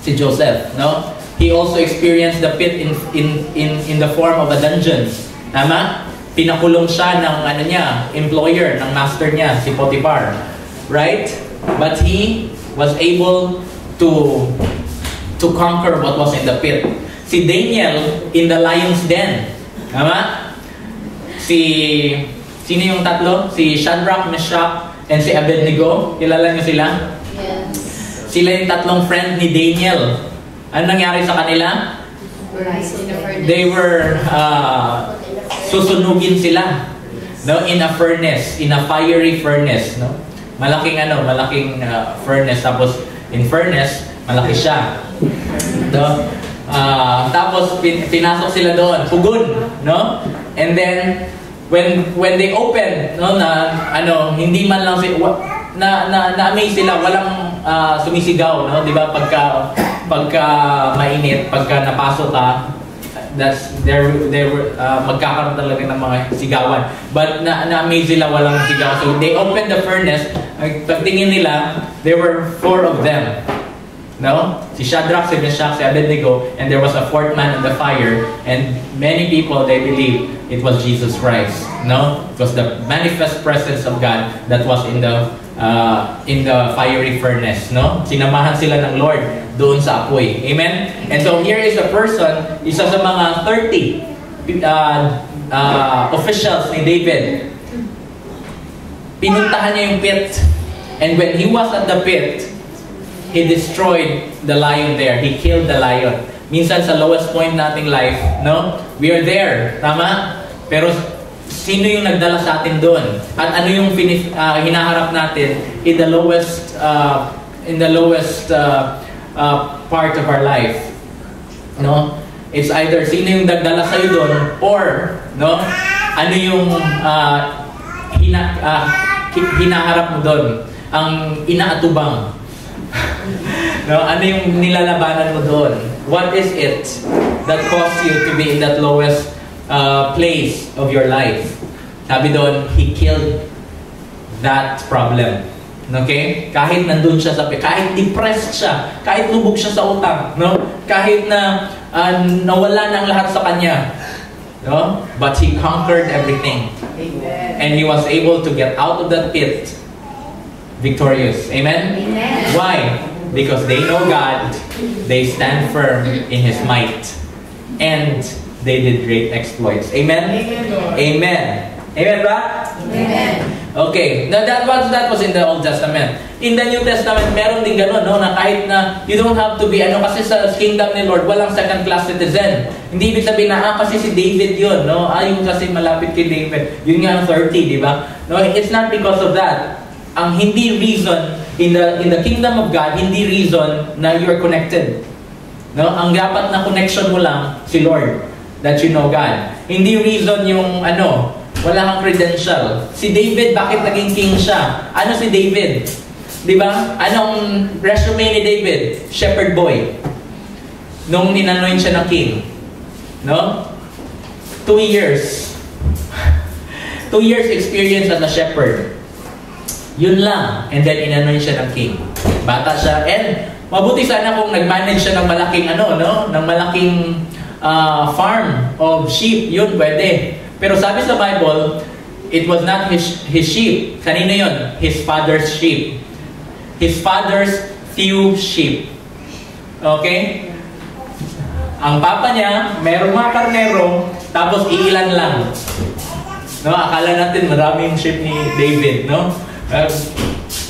Si Joseph, no? He also experienced the pit in the form of a dungeon. Tama? Pinakulong siya ng employer, ng master niya, si Potiphar. Right? But he was able to conquer what was in the pit. Si Daniel in the lion's den. Tama? Sino yung tatlo? Si Shadrach, Meshach, and si Abednego. Kilala niyo sila?
Yes.
Sila yung tatlong friend ni Daniel. Ano nangyari sa kanila? They were susunugin sila. No, in a furnace, in a fiery furnace, no? Malaking furnace, tapos in furnace, malaki siya. No? Tapos pinasok sila doon, pugon, no? And then when they open, no, hindi man lang na-amaze sila, walang sumisigaw, no? 'Di ba pagka mainit, pagka napasok ka, magkakaroon talaga ng mga sigawan. But na-amaze sila, walang sigaw. So they opened the furnace. Pagtingin nila, there were 4 of them. No? Si Shadrach, si Meshach, si Abednego, and there was a 4th man in the fire. And many people, they believe it was Jesus Christ. No? It was the manifest presence of God that was in the fiery furnace. No? Sinamahan sila ng Lord doon sa apoy. Amen? And so here is a person, isa sa mga 30 officials ni David. Pinuntahan niya yung pit. And when he was at the pit, he destroyed the lion there. He killed the lion. Minsan sa lowest point nating life, no? We are there. Tama? Pero sino yung nagdala sa atin doon? At ano yung hinaharap natin in the lowest part of our life? No? It's either sino yung nagdala sa'yo doon, or no? Ano yung hinaharap mo doon? Ang inaatubang. No, ano yung nilalabanan mo doon? What is it that caused you to be in that lowest place of your life? Sabi doon, he killed that problem. Okay? Kahit nandun siya sa kahit depressed siya, kahit lubog siya sa utang, no? Kahit na nawala ng lahat sa kanya, no? But he conquered everything. Amen. And he was able to get out of that pit victorious. Amen? Amen. Why? Because they know God, they stand firm in His might, and they did great exploits. Amen? Amen. Amen. Amen ba? Amen. Okay. Now that was in the Old Testament. In the New Testament, meron din gano'n, no? Na kahit na you don't have to be, kasi sa kingdom ni Lord, walang second-class citizen. Hindi ibig sabihin na, kasi si David yun, no? Yung kasi malapit kay David. Yun nga ang 30, di ba? No, it's not because of that. Ang hindi reason in the kingdom of God, hindi reason na you're connected. No? Ang dapat na connection mo lang si Lord, that you know God. Hindi reason yung wala kang credential. Si David, bakit naging king siya? Ano si David? 'Di ba? Anong resume ni David? Shepherd boy. Nung inanoint siya ng king. No? 2 years. 2 years experience as a shepherd. Yun lang. And then inanoint siya ng king. Bata siya. And mabuti sana kung nag-manage siya ng malaking ng malaking farm of sheep. Yun pwede. Pero sabi sa Bible, it was not his sheep. Kanino yun? His father's sheep. His father's few sheep. Okay? Ang papa niya, merong mga karnero, tapos iilan lang. No, akala natin maraming sheep ni David, no?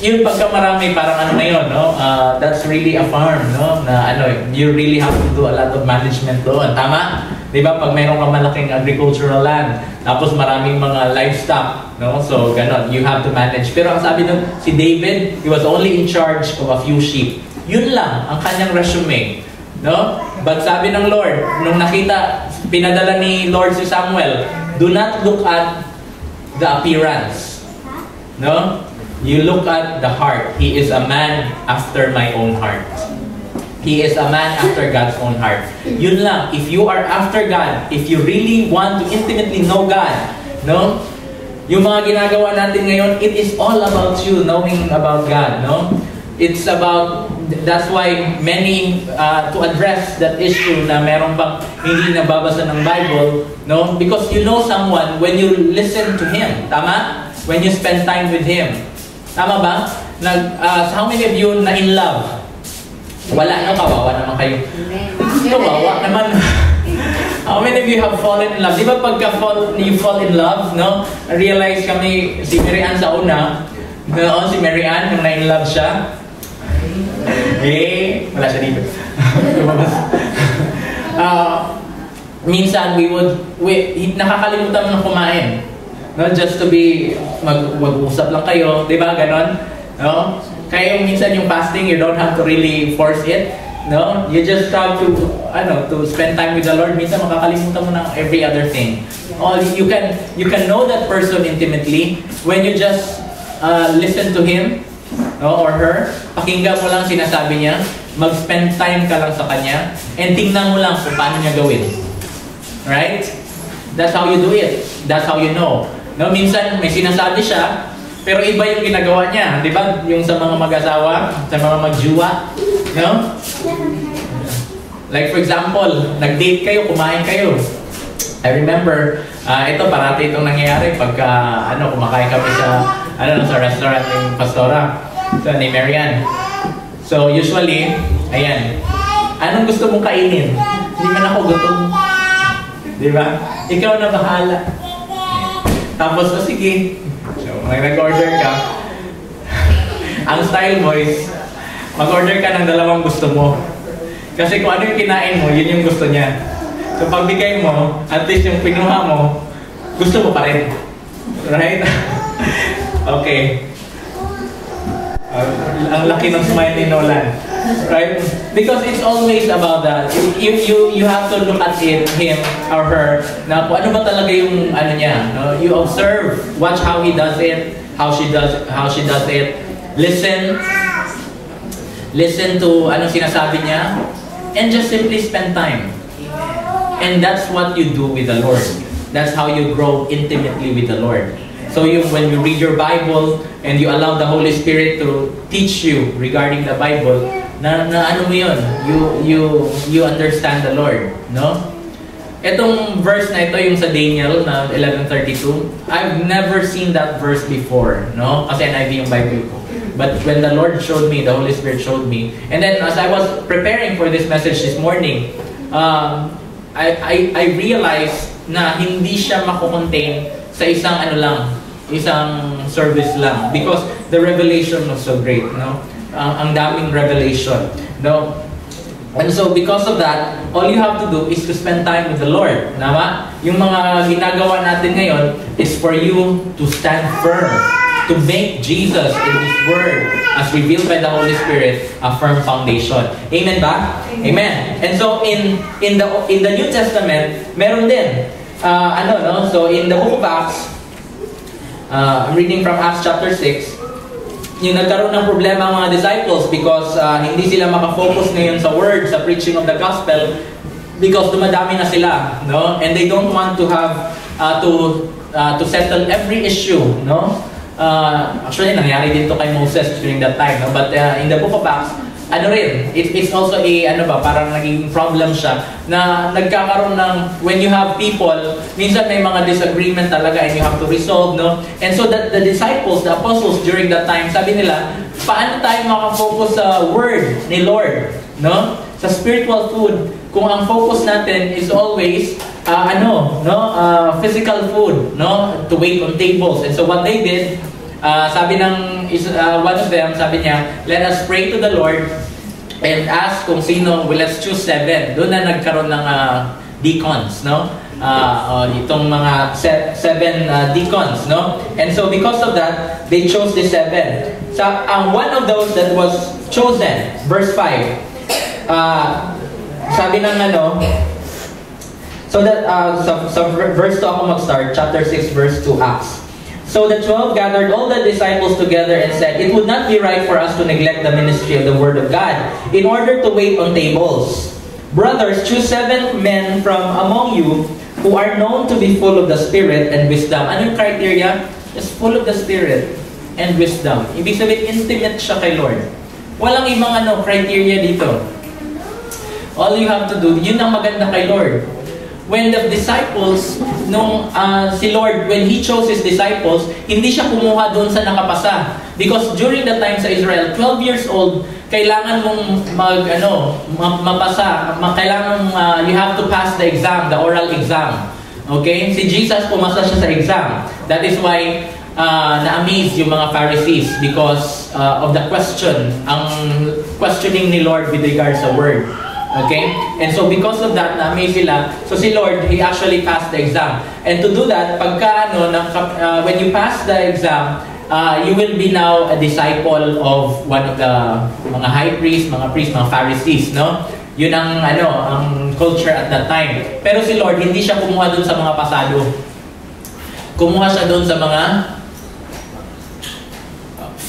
Yung pagka marami, parang na yun, no? That's really a farm, no? Na you really have to do a lot of management doon. Tama? Di ba? Pag mayroon ka malaking agricultural land, tapos maraming mga livestock, no? So, ganon, you have to manage. Pero ang sabi nun, si David, he was only in charge of a few sheep. Yun lang ang kanyang resume, no? But sabi ng Lord, nung nakita, pinadala ni Lord si Samuel, do not look at the appearance, no? You look at the heart. He is a man after my own heart. He is a man after God's own heart. Yun lang. If you are after God, if you really want to intimately know God, no? Yung mga ginagawa natin ngayon, it is all about you knowing about God, no? It's about, that's why many, to address that issue na meron bang hindi nababasa ng Bible, no? Because you know someone when you listen to Him. Tama? When you spend time with Him. Tama ba? How many of you na in love? Wala, no? Kawawa naman kayo. Kawawa naman. How many of you have fallen in love? Di ba you fall in love, no? Realize kami, si Mary Ann sa una, noon si Mary Ann, nung na-in love siya, wala siya dito. Minsan, nakakalimutan mo na kumain. No? Just to be, mag-usap lang kayo, di ba? Ganon. No? Kaya minsan yung fasting, you don't have to really force it. No? You just have to spend time with the Lord. Minsan makakalimutan mo ng every other thing. You can know that person intimately when you just listen to him, no, or her. Pakinggan mo lang sinasabi niya. Mag-spend time ka lang sa kanya. And tingnan mo lang kung paano niya gawin. Right? That's how you do it. That's how you know. No, minsan may sinasabi siya, pero iba yung ginagawa niya. Di ba? Yung sa mga mag-asawa, sa mga mag-juwa. No? Like for example, nag-date kayo, kumain kayo. I remember, ito parati itong nangyayari pagka kumakain kami sa restaurant ng Pastora, ni Mary Ann. So usually, ayan, anong gusto mong kainin? Hindi man ako gutom. Di ba? Ikaw na bahala. Tapos, sige. So, nag-order ka. Ang style mo is, mag-order ka ng dalawang gusto mo. Kasi kung ano yung kinain mo, yun yung gusto niya. So, pagbigay mo, at least yung pinuha mo, gusto mo pa rin. Right? Okay. Ang laki ng smile ni Nolan. Right? Because it's always about that. You have to look at him or her na kung ano ba talaga yung niya. No? You observe, watch how he does it, how she does it. Listen to anong sinasabi niya, and just simply spend time. And that's what you do with the Lord. That's how you grow intimately with the Lord. So when you read your Bible and you allow the Holy Spirit to teach you regarding the Bible, na ano mo yun? You understand the Lord, no? Itong verse na ito, yung sa Daniel na 11:32, I've never seen that verse before, no? Kasi NIV yung Bible ko. But when the Lord showed me, the Holy Spirit showed me, and then as I was preparing for this message this morning, I realized na hindi siya mako-contain sa isang isang service lang, because the revelation was so great, no? Ang daming revelation, no? And so because of that, all you have to do is to spend time with the Lord. Nama? Yung mga ginagawa natin ngayon is for you to stand firm, to make Jesus in His Word, as revealed by the Holy Spirit, a firm foundation. Amen ba? Amen. And so in the New Testament, meron din So in the book of Acts, I'm reading from Acts chapter 6. Yung nagkaroon ng problema ang mga disciples because hindi sila makafocus ngayon sa word, sa preaching of the gospel, because dumadami na sila, no? And they don't want to have to settle every issue, no? Actually, nangyari dito kay Moses during that time, no? But in the book of Acts, it's also parang naging problem siya na nagkakaroon ng, when you have people, minsan may mga disagreement talaga and you have to resolve, no? And so that the disciples, the apostles during that time, sabi nila, paano tayo makafocus sa word ni Lord, no? Sa spiritual food, kung ang focus natin is always physical food, no? To wait on tables. And so what they did, sabi ng one of them, sabi niya, let us pray to the Lord and ask kung sino, let's choose 7. Doon na nagkaroon ng deacons, no? Itong mga seven deacons, no? And so because of that, they chose the seven. So one of those that was chosen, verse 5, sabi ng so that verse 2 ako mag-start, chapter 6, verse 2, Acts. So the 12 gathered all the disciples together and said, "It would not be right for us to neglect the ministry of the word of God in order to wait on tables. Brothers, choose 7 men from among you who are known to be full of the Spirit and wisdom." Anong criteria? Just full of the Spirit and wisdom. Ibig sabihin, intimate siya kay Lord. Walang ibang criteria dito. All you have to do, yun ang maganda kay Lord. When the disciples, si Lord, when He chose His disciples, hindi siya kumuha doon sa nakapasa. Because during the time sa Israel, 12 years old, kailangan mong mapasa. Kailangan you have to pass the exam, the oral exam. Okay? Si Jesus, pumasa siya sa exam. That is why na-amaze yung mga Pharisees because of the questioning ni Lord with regards sa word. Okay? And so because of that, na-amaze sila. So si Lord, He actually passed the exam. And to do that, when you pass the exam, you will be now a disciple of one of the mga high priests, mga Pharisees, no? Yun ang ang culture at that time. Pero si Lord, hindi siya kumuha doon sa mga pasado. Kumuha siya doon sa mga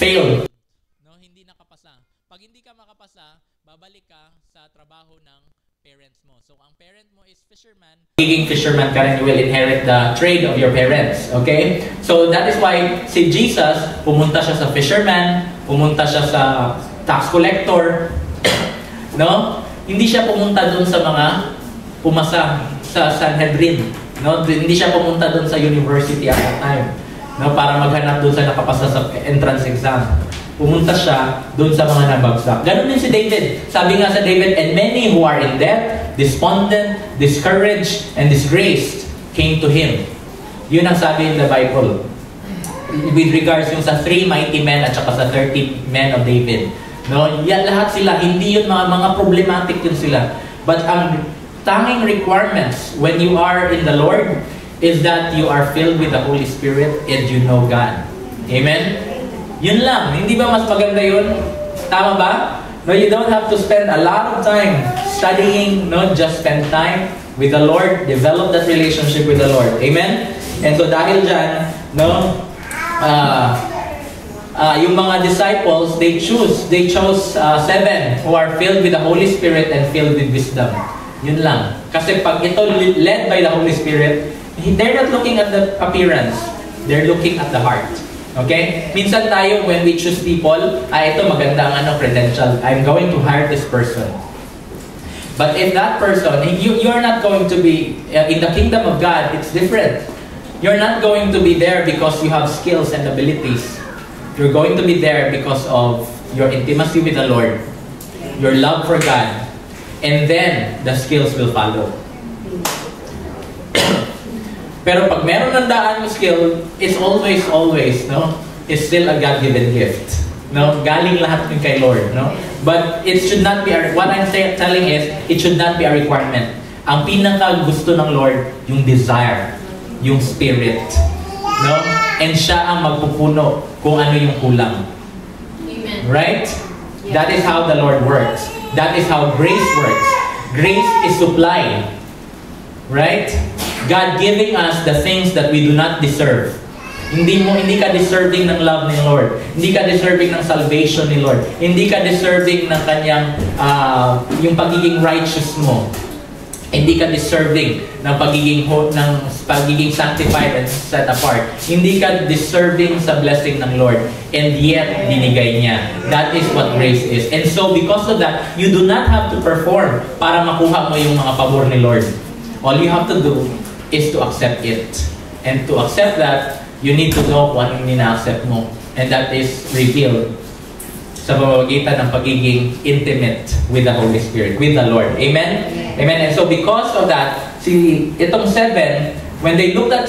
failed. No, hindi nakapasa. Pag hindi ka makapasa, babalik ka sa trabaho ng parents mo. So, ang parent mo is fisherman. Magiging fisherman ka rin, you will inherit the trade of your parents. Okay? So, that is why si Jesus, pumunta siya sa fisherman, pumunta siya sa tax collector. No? Hindi siya pumunta doon sa mga pumasa sa Sanhedrin. No? Hindi siya pumunta doon sa university at that time. No? Para maghanap doon sa nakapasa sa entrance exam. Pumunta siya doon sa mga nabagsak. Ganon din si David. Sabi nga sa David, "And many who are in debt, despondent, discouraged, and disgraced came to him." Yun ang sabi in the Bible. With regards yung sa 3 mighty men at saka sa 30 men of David. No? Yan lahat sila, hindi yun mga problematic yun sila. But ang tanging requirements when you are in the Lord is that you are filled with the Holy Spirit and you know God. Amen? Yun lang. Hindi ba mas maganda yun? Tama ba? No, you don't have to spend a lot of time studying. No, just spend time with the Lord. Develop that relationship with the Lord. Amen? And so dahil dyan, no, yung mga disciples, they chose 7 who are filled with the Holy Spirit and filled with wisdom. Yun lang. Kasi pag ito led by the Holy Spirit, they're not looking at the appearance. They're looking at the heart. Okay? Minsan tayo, when we choose people, ito maganda ang credential. I'm going to hire this person. But if that person, you're not going to be, in the kingdom of God, it's different. You're not going to be there because you have skills and abilities. You're going to be there because of your intimacy with the Lord, your love for God, and then the skills will follow. Pero pag meron ng daan mo skill, it's always, no? It's still a God-given gift. No? Galing lahat yun kay Lord, no? But it should not be, what I'm telling is, it should not be a requirement. Ang pinaka gusto ng Lord, yung desire, yung spirit. No? And siya ang magpupuno kung ano yung kulang.
Amen.
Right? That is how the Lord works. That is how grace works. Grace is supply. Right? God giving us the things that we do not deserve. Hindi ka deserving ng love ni Lord. Hindi ka deserving ng salvation ni Lord. Hindi ka deserving ng kanyang yung pagiging righteous mo. Hindi ka deserving ng pagiging sanctified and set apart. Hindi ka deserving sa blessing ng Lord. And yet, binigay niya. That is what grace is. And so, because of that, you do not have to perform para makuha mo yung mga pabor ni Lord. All you have to do is to accept it. And to accept that, you need to know kung anong nina-accept mo. And that is revealed sa pamamagitan ng pagiging intimate with the Holy Spirit, with the Lord. Amen? Amen. And so because of that, itong 7, when they looked at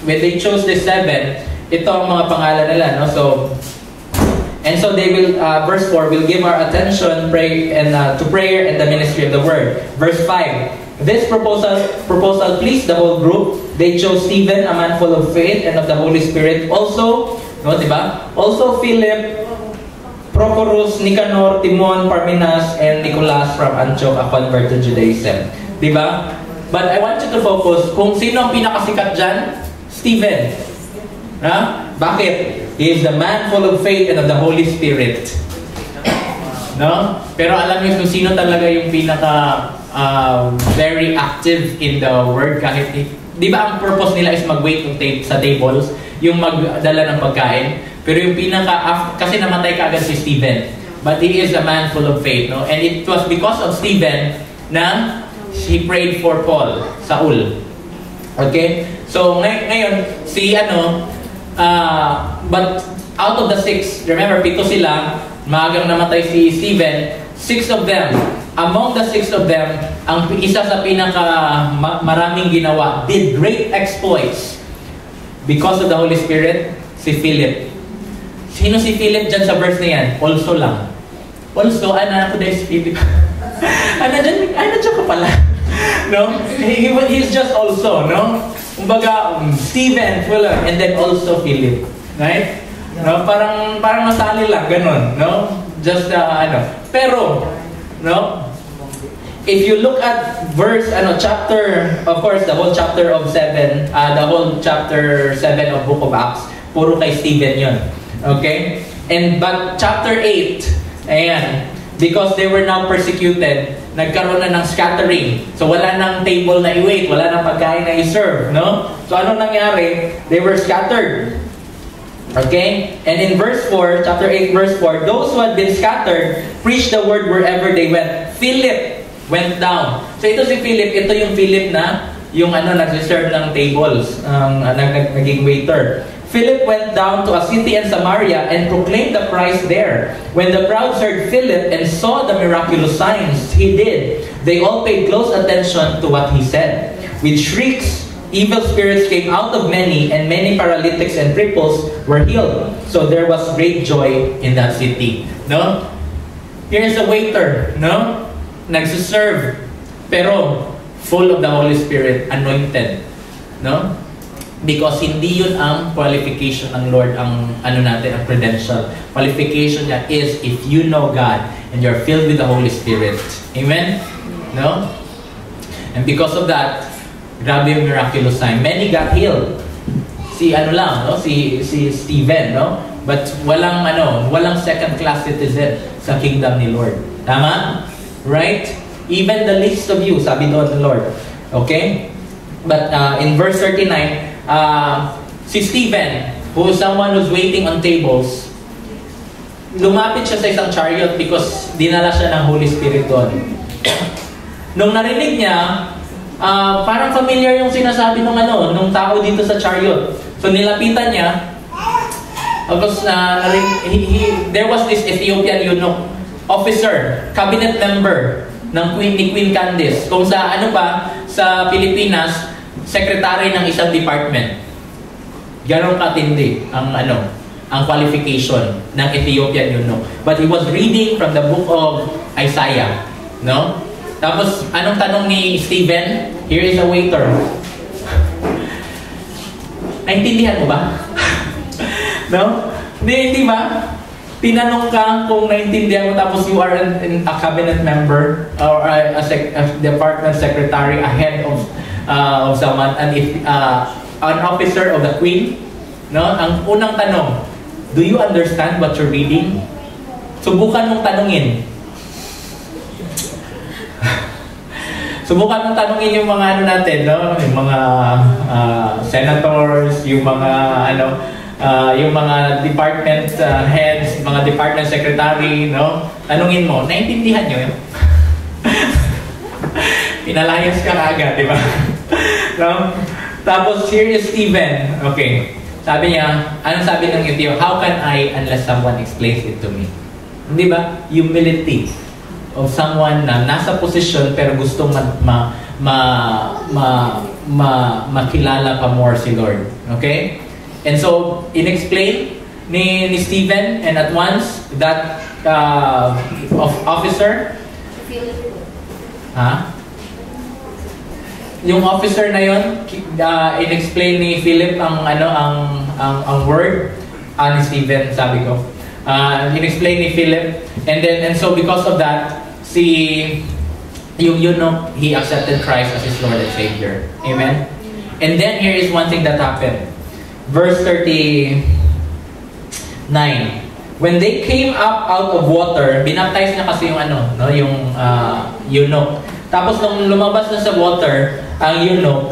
when they chose the 7, ito ang mga pangalan nila, no? So And so they will, verse 4, will give our attention to prayer and the ministry of the word. Verse 5, this proposal pleased the whole group. They chose Stephen, a man full of faith and of the Holy Spirit. Also, no, diba? Also Philip, Prochorus, Nicanor, Timon, Parmenas, and Nicolas from Antioch, a convert to Judaism. Diba? But I want you to focus kung sino ang pinakasikat dyan? Stephen. Ha? Bakit? He is the man full of faith and of the Holy Spirit. No? Pero alam niyo kung sino talaga yung pinaka very active in the word kahit di ba ang purpose nila is mag-wait sa tables, yung magdala ng pagkain. Pero yung pinaka kasi namatay kaagad si Stephen. But he is a man full of faith, no? And it was because of Stephen na he prayed for Paul, Saul. Okay? So ngayon but out of the 6, remember, 7 sila, maagang namatay si Stephen, 6 of them, among the 6 of them, ang isa sa maraming ginawa, did great exploits because of the Holy Spirit, si Philip. Sino si Philip dyan sa verse na yan? Also lang. Also, ano ko dahil si Philip? Dyan ka pala. No? He's just also, no? Kumbaga, Stephen, Philip, and then also Philip. Right? No? Parang masali lang, ganun. No? Just, Pero, no? If you look at chapter, of course, the whole chapter of 7, the whole chapter 7 of Book of Acts, puro kay Stephen yun. Okay? But chapter 8, ayan, because they were now persecuted, nagkaroon na ng scattering. So wala nang table na i-wait, wala nang pagkain na i-serve, no? So ano nangyari? They were scattered. Okay? And in verse 4, chapter 8, verse 4, those who had been scattered preached the word wherever they went. Philip went down. So ito si Philip, ito yung Philip na yung nag-serve ng tables, naging waiter. Philip went down to a city in Samaria and proclaimed the Christ there. When the crowds heard Philip and saw the miraculous signs he did, they all paid close attention to what he said. With shrieks, evil spirits came out of many, and many paralytics and cripples were healed. So there was great joy in that city. No? Here's a waiter, no? Nagsiserve, pero full of the Holy Spirit, anointed. No? Because hindi yun ang qualification ng Lord, ang ang credential. Qualification niya is if you know God and you're filled with the Holy Spirit. Amen? No? And because of that, grabe yung miraculous sign. Many got healed. Si Stephen, no? But walang second class citizen sa kingdom ni Lord. Tama? Right? Even the least of you, sabi doon ng Lord. Okay? But in verse 39, si Stephen, who is someone who's waiting on tables, lumapit siya sa isang chariot because dinala siya ng Holy Spirit doon. Nung narinig niya, parang familiar yung sinasabi nung tao dito sa chariot. So nilapitan niya, tapos there was this Ethiopian eunuch, officer, cabinet member ng Queen Candice, kung sa sa Pilipinas, secretary ng isang department. Ganon katindi ang qualification ng Ethiopian eunuch. But he was reading from the book of Isaiah, no? Tapos anong tanong ni Stephen? Here is a waiter. Naintindihan mo ba? No? Hindi ba? Tinanong ka kung naintindihan mo, tapos you are a cabinet member or a department secretary, a head of someone, and if an officer of the Queen, no? Ang unang tanong, do you understand what you're reading? Subukan mong tanungin. Subukan mong tanungin yung mga natin, no? Yung mga senators, yung mga yung mga department heads, mga department secretary, no? Tanungin mo, naintindihan nyo yun? Pinalayas ka agad, di ba? No? Tapos, here is Stephen. Okay. Sabi niya, anong sabi ng Ethio? How can I unless someone explains it to me? Di ba? Humility of someone na nasa posisyon pero gustong makilala pa more si Lord. Okay? And so, in-explain, ni Stephen, and at once that officer, yung officer na yon, in-explain ni Philip ang word ni Stephen, sabi ko. In-explain ni Philip, and so because of that, yung eunuch, he accepted Christ as his Lord and Savior. Amen? And then here is one thing that happened. Verse 39. When they came up out of water, binaptize na kasi yung eunuch. Tapos nung lumabas na sa water, ang eunuch,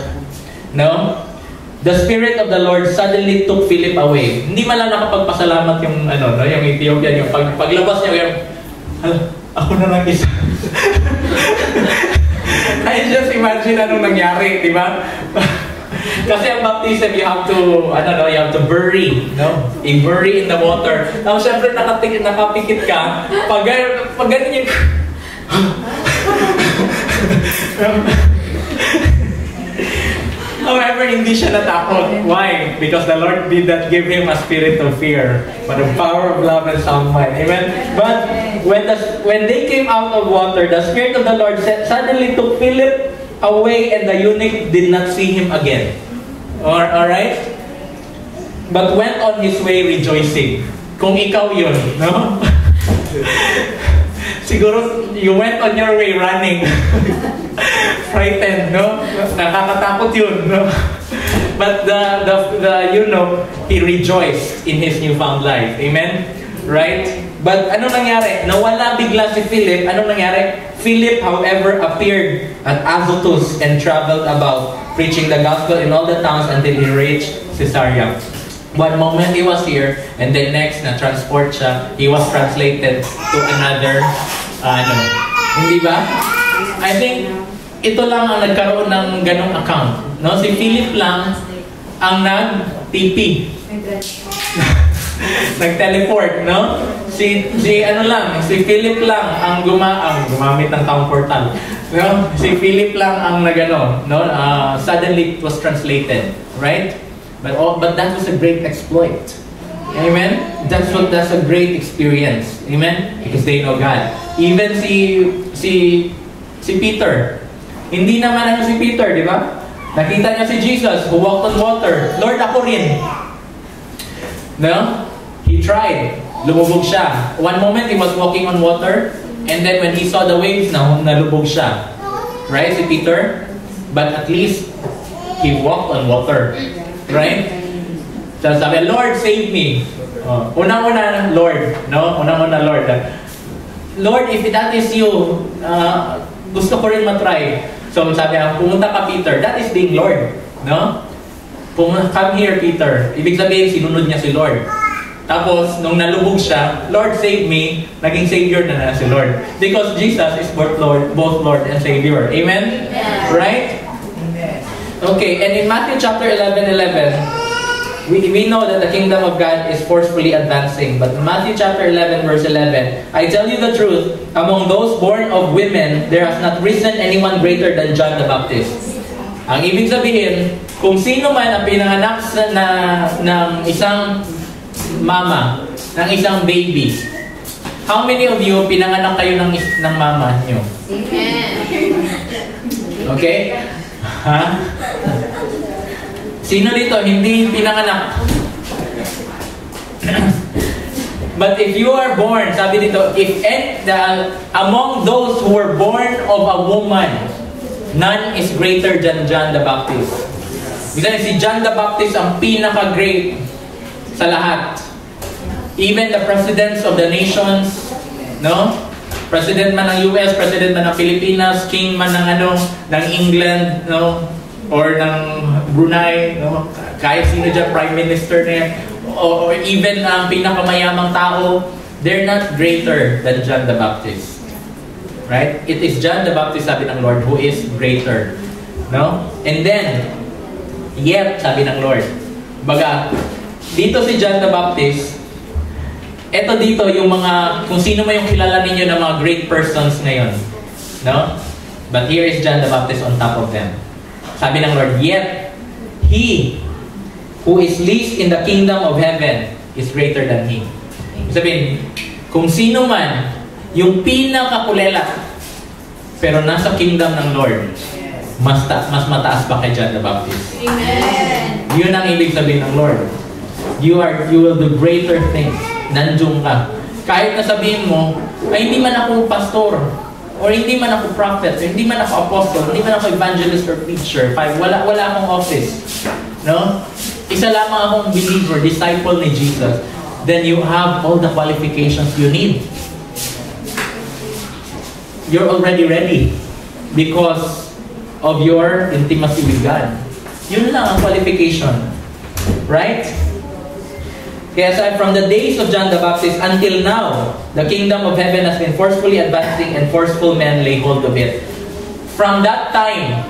the Spirit of the Lord suddenly took Philip away. Hindi man lang nakapagpasalamat yung yung Ethiopian, yung paglabas niya, yung ako na lang isa. I just imagine anong nangyari, di ba? Kasi ang baptism, you have to bury, i-bury in the water. Tapos syempre nakapikit ka, pag ganun yung however, hindi siya natakot. Why? Because the Lord did not give him a spirit of fear, but a power of love and sound mind. Amen? But when they came out of water, the Spirit of the Lord suddenly took Philip away, and the eunuch did not see him again. Alright? But went on his way rejoicing. Kung ikaw yun, no? Siguro, you went on your way running. Frightened, no? Nakakatakot yun, no? But the eunuch, he rejoiced in his newfound life. Amen? Right? But ano nangyari? Nawala bigla si Philip. Ano nangyari? Philip, however, appeared at Azotus and traveled about, preaching the gospel in all the towns until he reached Caesarea. One moment he was here, and then next, na-transport siya, he was translated to another, hindi ba? I think, ito lang ang nagkaroon ng ganong account. No? Si Philip lang ang nag-TP. Nag-teleport, no? Si Philip lang ang gumamit ng town portal. No? Si Philip lang ang suddenly it was translated, right? But that was a great exploit. Amen? That's a great experience. Amen? Because they know God. Even si Peter. Hindi naman si Peter, di ba? Nakita niya si Jesus who walked on water. Lord, ako rin. No? He tried. Lumubog siya. One moment, he was walking on water, and then when he saw the waves, nalubog siya. Right, si Peter? But at least, he walked on water. Right? So sabi, Lord, save me. Unang-una, Lord. No? Unang-una, Lord. Lord, if that is you, gusto ko rin matry. So sabi, pumunta ka, Peter. That is being Lord. No? Come here, Peter. Ibig sabihin, sinunod niya si Lord. Tapos, nung nalubog siya, Lord, save me, naging Savior na si Lord. Because Jesus is both Lord and Savior. Amen? Yeah. Right? Okay, and in Matthew chapter 11:11, we know that the kingdom of God is forcefully advancing. But in Matthew chapter 11, verse 11, I tell you the truth, among those born of women, there has not risen anyone greater than John the Baptist. Ang ibig sabihin, kung sino man ang pinanganak ng isang mama, ng isang baby, how many of you pinanganak kayo ng mama nyo? Amen. Okay? Ha? Sino dito hindi pinanganak? But if you are born, sabi dito, among those who were born of a woman, none is greater than John the Baptist. Kasi si John the Baptist ang pinaka-great sa lahat. Even the presidents of the nations, no? President man ng US, president man ng Pilipinas, king man ng England, no? Or ng Brunei, no? Kahit sino dyan, prime minister na yan, or even ang pinakamayamang tao, they're not greater than John the Baptist. Right? It is John the Baptist, sabi ng Lord, who is greater. No? And then, yet, sabi ng Lord, baga, dito si John the Baptist, eto dito yung mga, kung sino mo yung kilala ninyo ng mga great persons ngayon. No? But here is John the Baptist on top of them. Sabi ng Lord, yet, he who is least in the kingdom of heaven is greater than Him. Sabihin, kung sino man yung pinakakulelat pero nasa kingdom ng Lord, mas mataas pa kay John the Baptist.
Amen.
Yun ang ibig sabihin ng Lord. You will do greater things. Nandiyon ka. Kahit na sabihin mo, ay hindi man ako pastor, or hindi man ako prophet, or hindi man ako apostle, hindi man ako evangelist or preacher, wala akong office. No? Isa lamang akong believer, disciple ni Jesus. Then you have all the qualifications you need. You're already ready because of your intimacy with God. Yun lang ang qualification. Right? Kaya from the days of John the Baptist until now, the kingdom of heaven has been forcefully advancing and forceful men lay hold of it. From that time,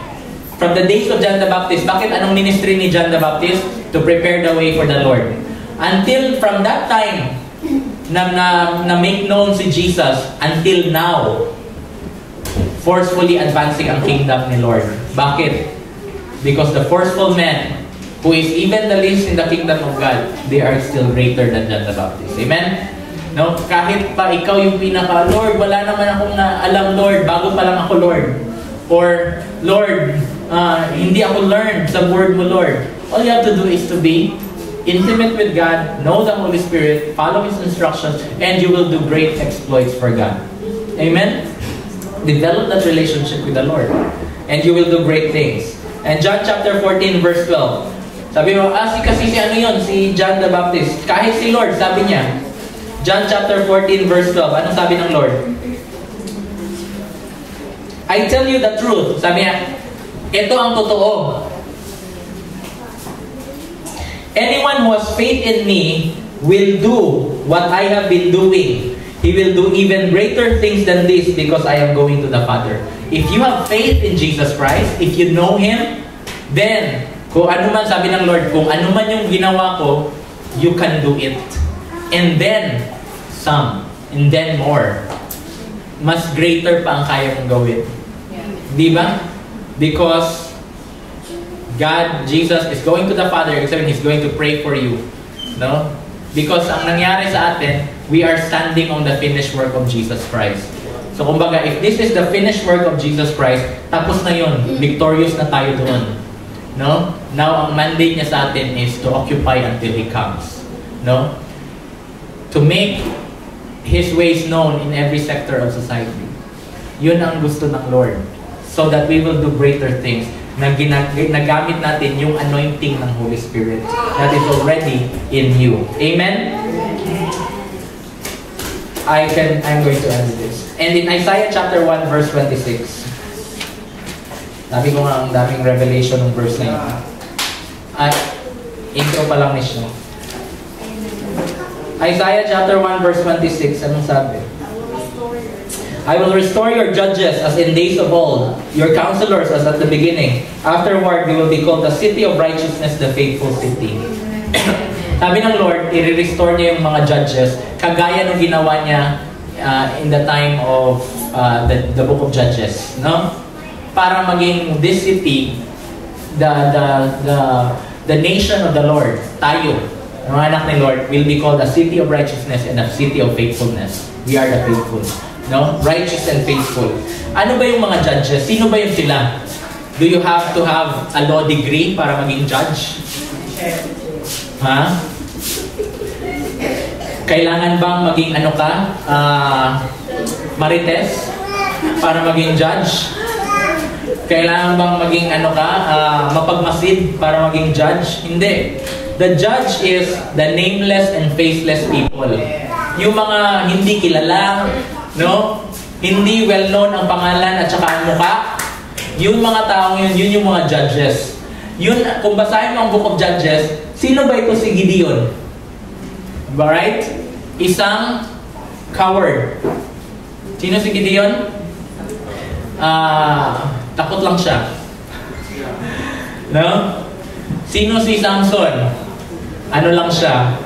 from the days of John the Baptist, bakit anong ministry ni John the Baptist? To prepare the way for the Lord. Until from that time, na make known si Jesus, until now, forcefully advancing ang kingdom ni Lord. Bakit? Because the forceful men, who is even the least in the kingdom of God, they are still greater than John the Baptist. Amen? No? Kahit pa ikaw yung pinaka, Lord, wala naman akong alam, Lord, bago pa lang ako, Lord. Or, Lord, hindi ako learned sa word mo, Lord. All you have to do is to be intimate with God, know the Holy Spirit, follow His instructions, and you will do great exploits for God. Amen? Develop that relationship with the Lord, and you will do great things. And John chapter 14 verse 12. Sabi mo, kasi si ano yun? Si John the Baptist. Kahit si Lord, sabi niya. John chapter 14 verse 12. Anong sabi ng Lord? I tell you the truth. Sabi niya, ito ang totoo. Anyone who has faith in me will do what I have been doing. He will do even greater things than this because I am going to the Father. If you have faith in Jesus Christ, if you know Him, then, kung ano man sabi ng Lord, kung ano man yung ginawa ko, you can do it. And then, some. And then more. Mas greater pa ang kaya mong gawin. Di ba? Because God, Jesus, is going to the Father, except He's going to pray for you. No? Because ang nangyari sa atin, we are standing on the finished work of Jesus Christ. So kumbaga, if this is the finished work of Jesus Christ, tapos na yun. Victorious na tayo doon. No? Now, ang mandate niya sa atin is to occupy until He comes. No? To make His ways known in every sector of society. Yun ang gusto ng Lord. So that we will do greater things. Nagamit natin yung anointing ng Holy Spirit that is already in you. Amen? I'm going to end this. And in Isaiah chapter 1 verse 26, sabi ko nga ang daming revelation ng verse na yun. Intro pa lang niya. Isaiah chapter 1 verse 26, anong sabi? I will restore your judges as in days of old, your counselors as at the beginning. Afterward, you will be called the city of righteousness, the faithful city. Sabi ng Lord, i-restore niya yung mga judges, kagaya nung ginawa niya in the time of the book of Judges, no? Para maging this city, the nation of the Lord, tayo, mga anak ni Lord, will be called a city of righteousness and a city of faithfulness. We are the faithful. No? Righteous and faithful. Ano ba yung mga judges? Sino ba yung sila? Do you have to have a law degree para maging judge? Ha? Kailangan bang maging ano ka? Marites? Para maging judge? Kailangan bang maging ano ka? Mapagmasid para maging judge? Hindi. The judge is the nameless and faceless people. Yung mga hindi kilala, no? Hindi well-known ang pangalan at saka ang mukha. Yung mga taong yun yung mga judges. Yun, kung basahin mo ang book of Judges, sino ba ito si Gideon? Alright? Isang coward. Sino si Gideon? Takot lang siya. No? Sino si Samson? Ano lang siya?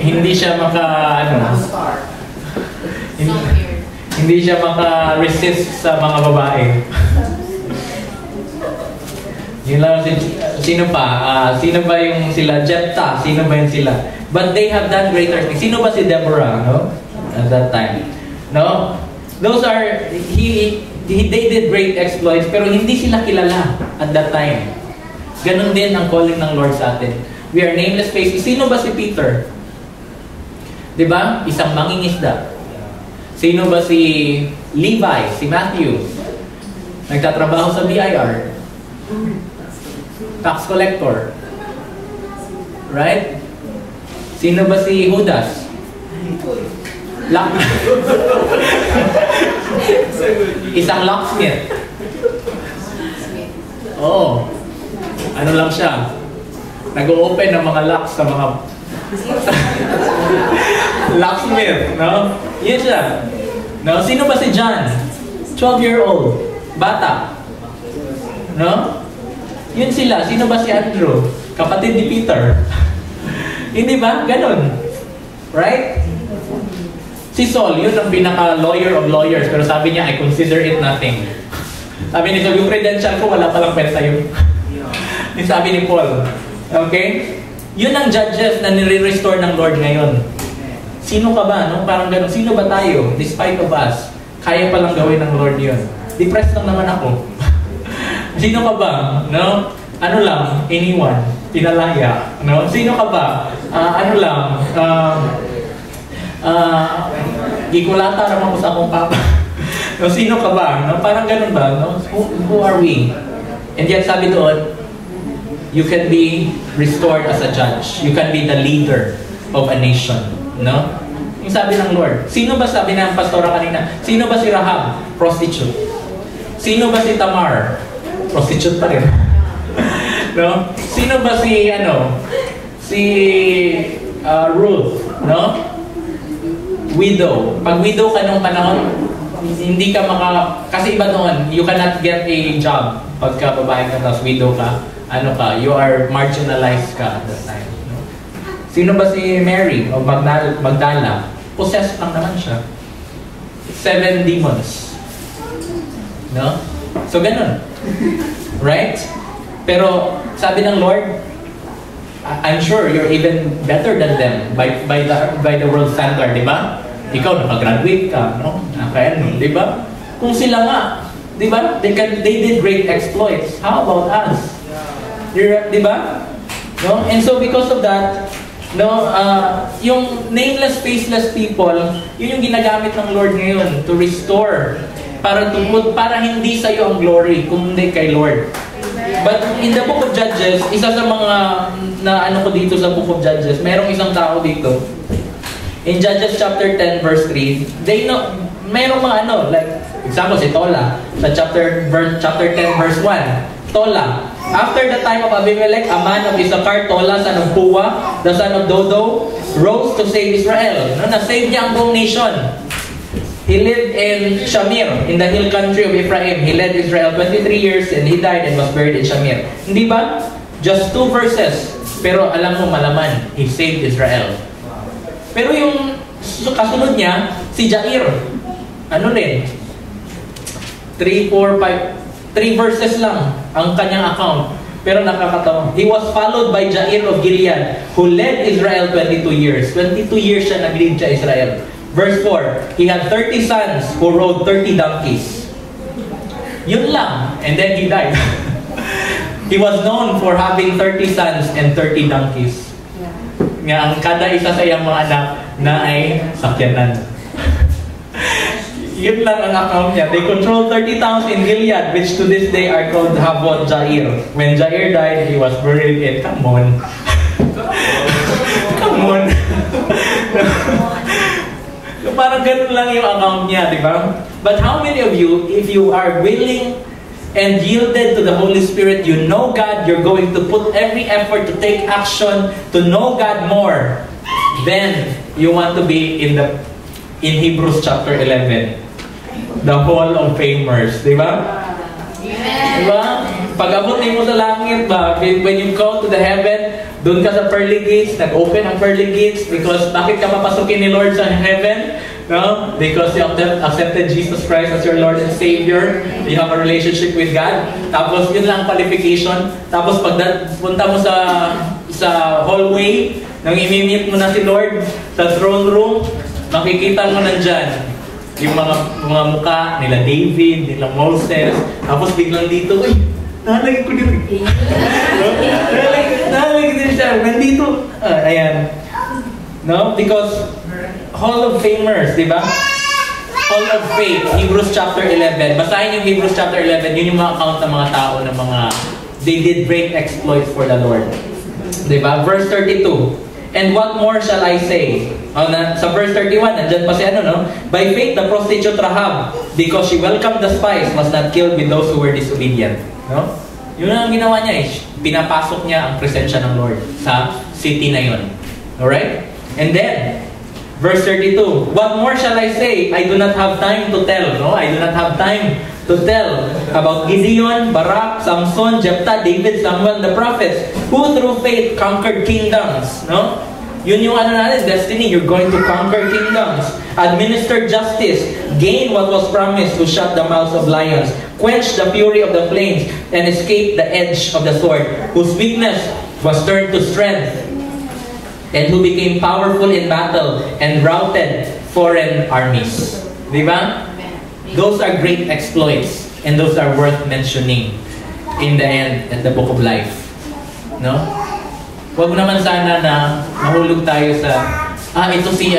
Hindi siya hindi siya maka-resist sa mga babae. Yun lang Sino pa? Sino ba yung sila? Jephthah. Sino ba yung sila? But they have done greater things. Sino ba si Deborah, no? At that time. No? Those are, they did great exploits, pero hindi sila kilala at that time. Ganon din ang calling ng Lord sa atin. We are nameless faces. Sino ba si Peter? Diba? Isang mangingisda. Sino ba si Levi? Si Matthew? Nagtatrabaho sa BIR. Tax collector. Right? Sino ba si Judas? Isang locksmith. Oo. Ano lang siya? Nag-o-open ng mga locks sa mga locksmith, no? Yun siya. No? Sino ba si John? 12-year-old. Bata. No? Yun sila. Sino ba si Andrew? Kapatid ni Peter. Hindi ba? Ganon. Right? Si Saul, yun ang pinaka-lawyer of lawyers. Pero sabi niya, I consider it nothing. Sabi ni Saul, yung credential ko, wala palang pwesta yun. Yung sabi ni Paul. Okay? Yun ang judges na nire-restore ng Lord ngayon. Sino ka ba? No? Parang ganon. Sino ba tayo? Despite of us, kaya palang gawin ng Lord yun. Depressed lang naman ako. Sino ka ba? No? Ano lang? Anyone. Pinalaya. No? Sino ka ba? Ano lang? Gikulata naman ko sa akong papa. No, sino ka ba? No? Parang ganun ba? No? Who are we? And yet sabi doon, you can be restored as a judge. You can be the leader of a nation. No? Yung sabi ng Lord. Sino ba, sabi ng pastora kanina, sino ba si Rahab? Prostitute. Sino ba si Tamar? Prostitute pa rin. No? Sino ba si, Ruth? No? Widow. Pag widow ka nung panahon, hindi ka kasi iba noon, you cannot get a job pagka babae ka, tapos widow ka, you are marginalized ka at that time. No? Sino ba si Mary o Magdala? Possessed lang naman siya. 7 demons. No? So, ganun. Right? Pero, sabi ng Lord, I'm sure you're even better than them by the world standard, di ba? Ikaw, nakagraduate ka, no? Kaya, di ba? Kung sila nga, di ba? They did great exploits. How about us? Di ba? No? And so, because of that, no, yung nameless, faceless people, yun yung ginagamit ng Lord ngayon to restore, para hindi sa'yo ang glory, kundi kay Lord. But in the book of Judges, isa sa mga ko dito sa book of Judges, merong isang tao dito. In Judges chapter 10 verse 3, merong mga like example si Tola sa chapter 10 verse 1. Tola, after the time of Abimelech, a man of Issachar, Tola, son of Puah, the son of Dodo, rose to save Israel. No, na-save niya ang buong nation. He lived in Shamir, in the hill country of Ephraim. He led Israel 23 years and he died and was buried in Shamir. Hindi ba? Just 2 verses. Pero alam mo malaman, he saved Israel. Pero yung kasunod niya, si Jair. Ano rin? 3 verses lang ang kanyang account. Pero nakakatawa. He was followed by Jair of Gilead, who led Israel 22 years. 22 years siya nag-lead sa Israel. Verse 4, he had 30 sons who rode 30 donkeys. Yun lang. And then he died. He was known for having 30 sons and 30 donkeys. Nga ang kada isa sa iyang mga anak na ay sakyanan. Yun lang ang account niya. They controlled 30 towns in Gilead, which to this day are called Havot Jair. When Jair died, he was buried in, come on. Come on. Parang ganun lang yung account niya, di ba? But how many of you, if you are willing and yielded to the Holy Spirit, you know God, you're going to put every effort to take action to know God more, then you want to be in Hebrews chapter 11, the Hall of Famers, di ba? Di ba? Pag-abot mo sa langit ba, when you go to the heaven, doon ka sa pearly gates, nag-open ang pearly gates, because bakit ka papasukin ni Lord sa heaven? No? Because you accepted Jesus Christ as your Lord and Savior. You have a relationship with God. Tapos yun lang qualification. Tapos pag punta mo sa hallway, nang imi-meet mo na si Lord sa throne room, makikita mo nandyan yung mga mukha nila David, nila Moses. Tapos biglang dito, uy, nalagay ko dito. Nalagay din siya. Nandito. Ayan. No? Because Hall of Famers, di ba? Hall of Faith, Hebrews chapter 11. Basahin yung Hebrews chapter 11, yun yung mga account ng mga tao na they did great exploits for the Lord. Di ba? Verse 32. And what more shall I say? Sa verse 31, nandyan pa si By faith, the prostitute Rahab, because she welcomed the spies, was not killed with those who were disobedient. No? Yun ang ginawa niya pinapasok niya ang presensya ng Lord sa city na yun. Alright? And then, verse 32, what more shall I say? I do not have time to tell. No? I do not have time to tell about Gideon, Barak, Samson, Jephthah, David, Samuel, the prophets, who through faith conquered kingdoms. No? Yun yung destiny. You're going to conquer kingdoms, administer justice, gain what was promised, to shut the mouths of lions, quench the fury of the flames, and escape the edge of the sword, whose weakness was turned to strength, and who became powerful in battle and routed foreign armies. Diba? Those are great exploits, and those are worth mentioning in the end at the book of life. No? Huwag naman sana na mahulog tayo sa, ito si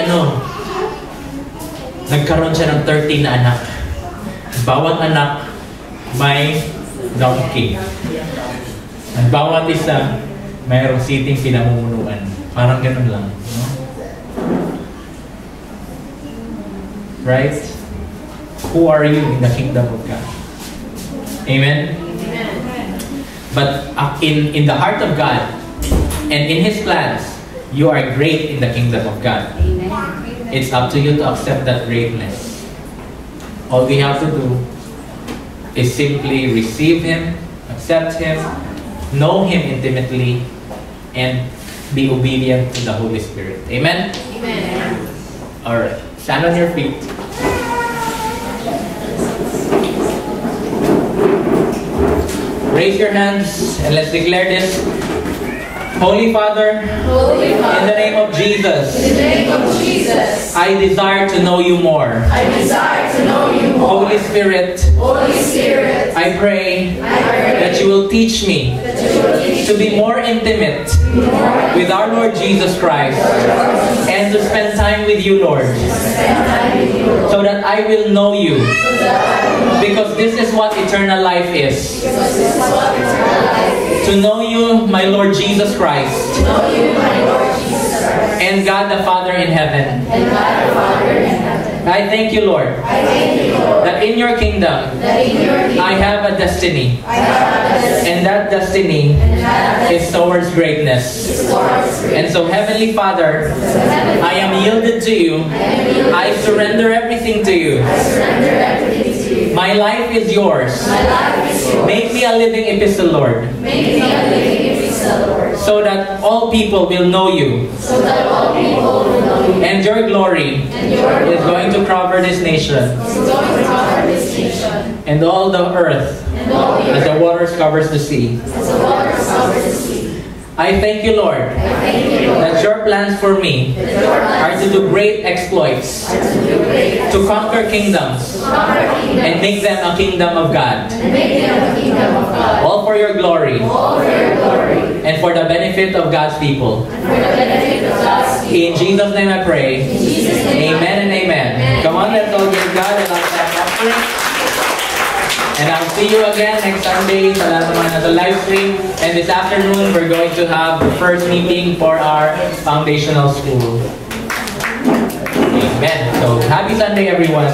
nagkaroon siya ng 13 na anak. Bawat anak may donkey. At bawat isa mayroong siting pinamumunuan. Parang ganun lang. No? Right? Who are you in the kingdom of God? Amen? But in the heart of God and in His plans, you are great in the kingdom of God. It's up to you to accept that greatness. All we have to do is simply receive Him, accept Him, know Him intimately, and be obedient to the Holy Spirit. Amen?
Amen.
Alright. Stand on your feet. Raise your hands and let's declare this. Holy Father, in the name of Jesus, I desire to know you more. Holy Spirit, I pray that you will teach me to be more intimate with our Lord Jesus Christ and to spend time with you, Lord, so that I will know you, because this is what eternal life is. To know you, my Lord Jesus Christ, and God the Father in heaven. I thank you, Lord, that in your kingdom I have a destiny, and that destiny is towards greatness. And so, Heavenly Father, I am yielded to you. I surrender everything to you. My life is yours. Make me a living epistle, Lord, so that all people will know you. And your glory is going to cover this nation. And all the earth as the waters covers the sea. I thank you, Lord, that your plans for me are to do great exploits, to conquer kingdoms, and make them a kingdom of God. All for your glory, and for the benefit of God's people. In Jesus' name I pray. Amen and amen. Come on, let's all give God a last offering. And I'll see you again next Sunday sa lahat naman nasa live stream. And this afternoon, we're going to have the first meeting for our foundational school. Amen. So, happy Sunday, everyone.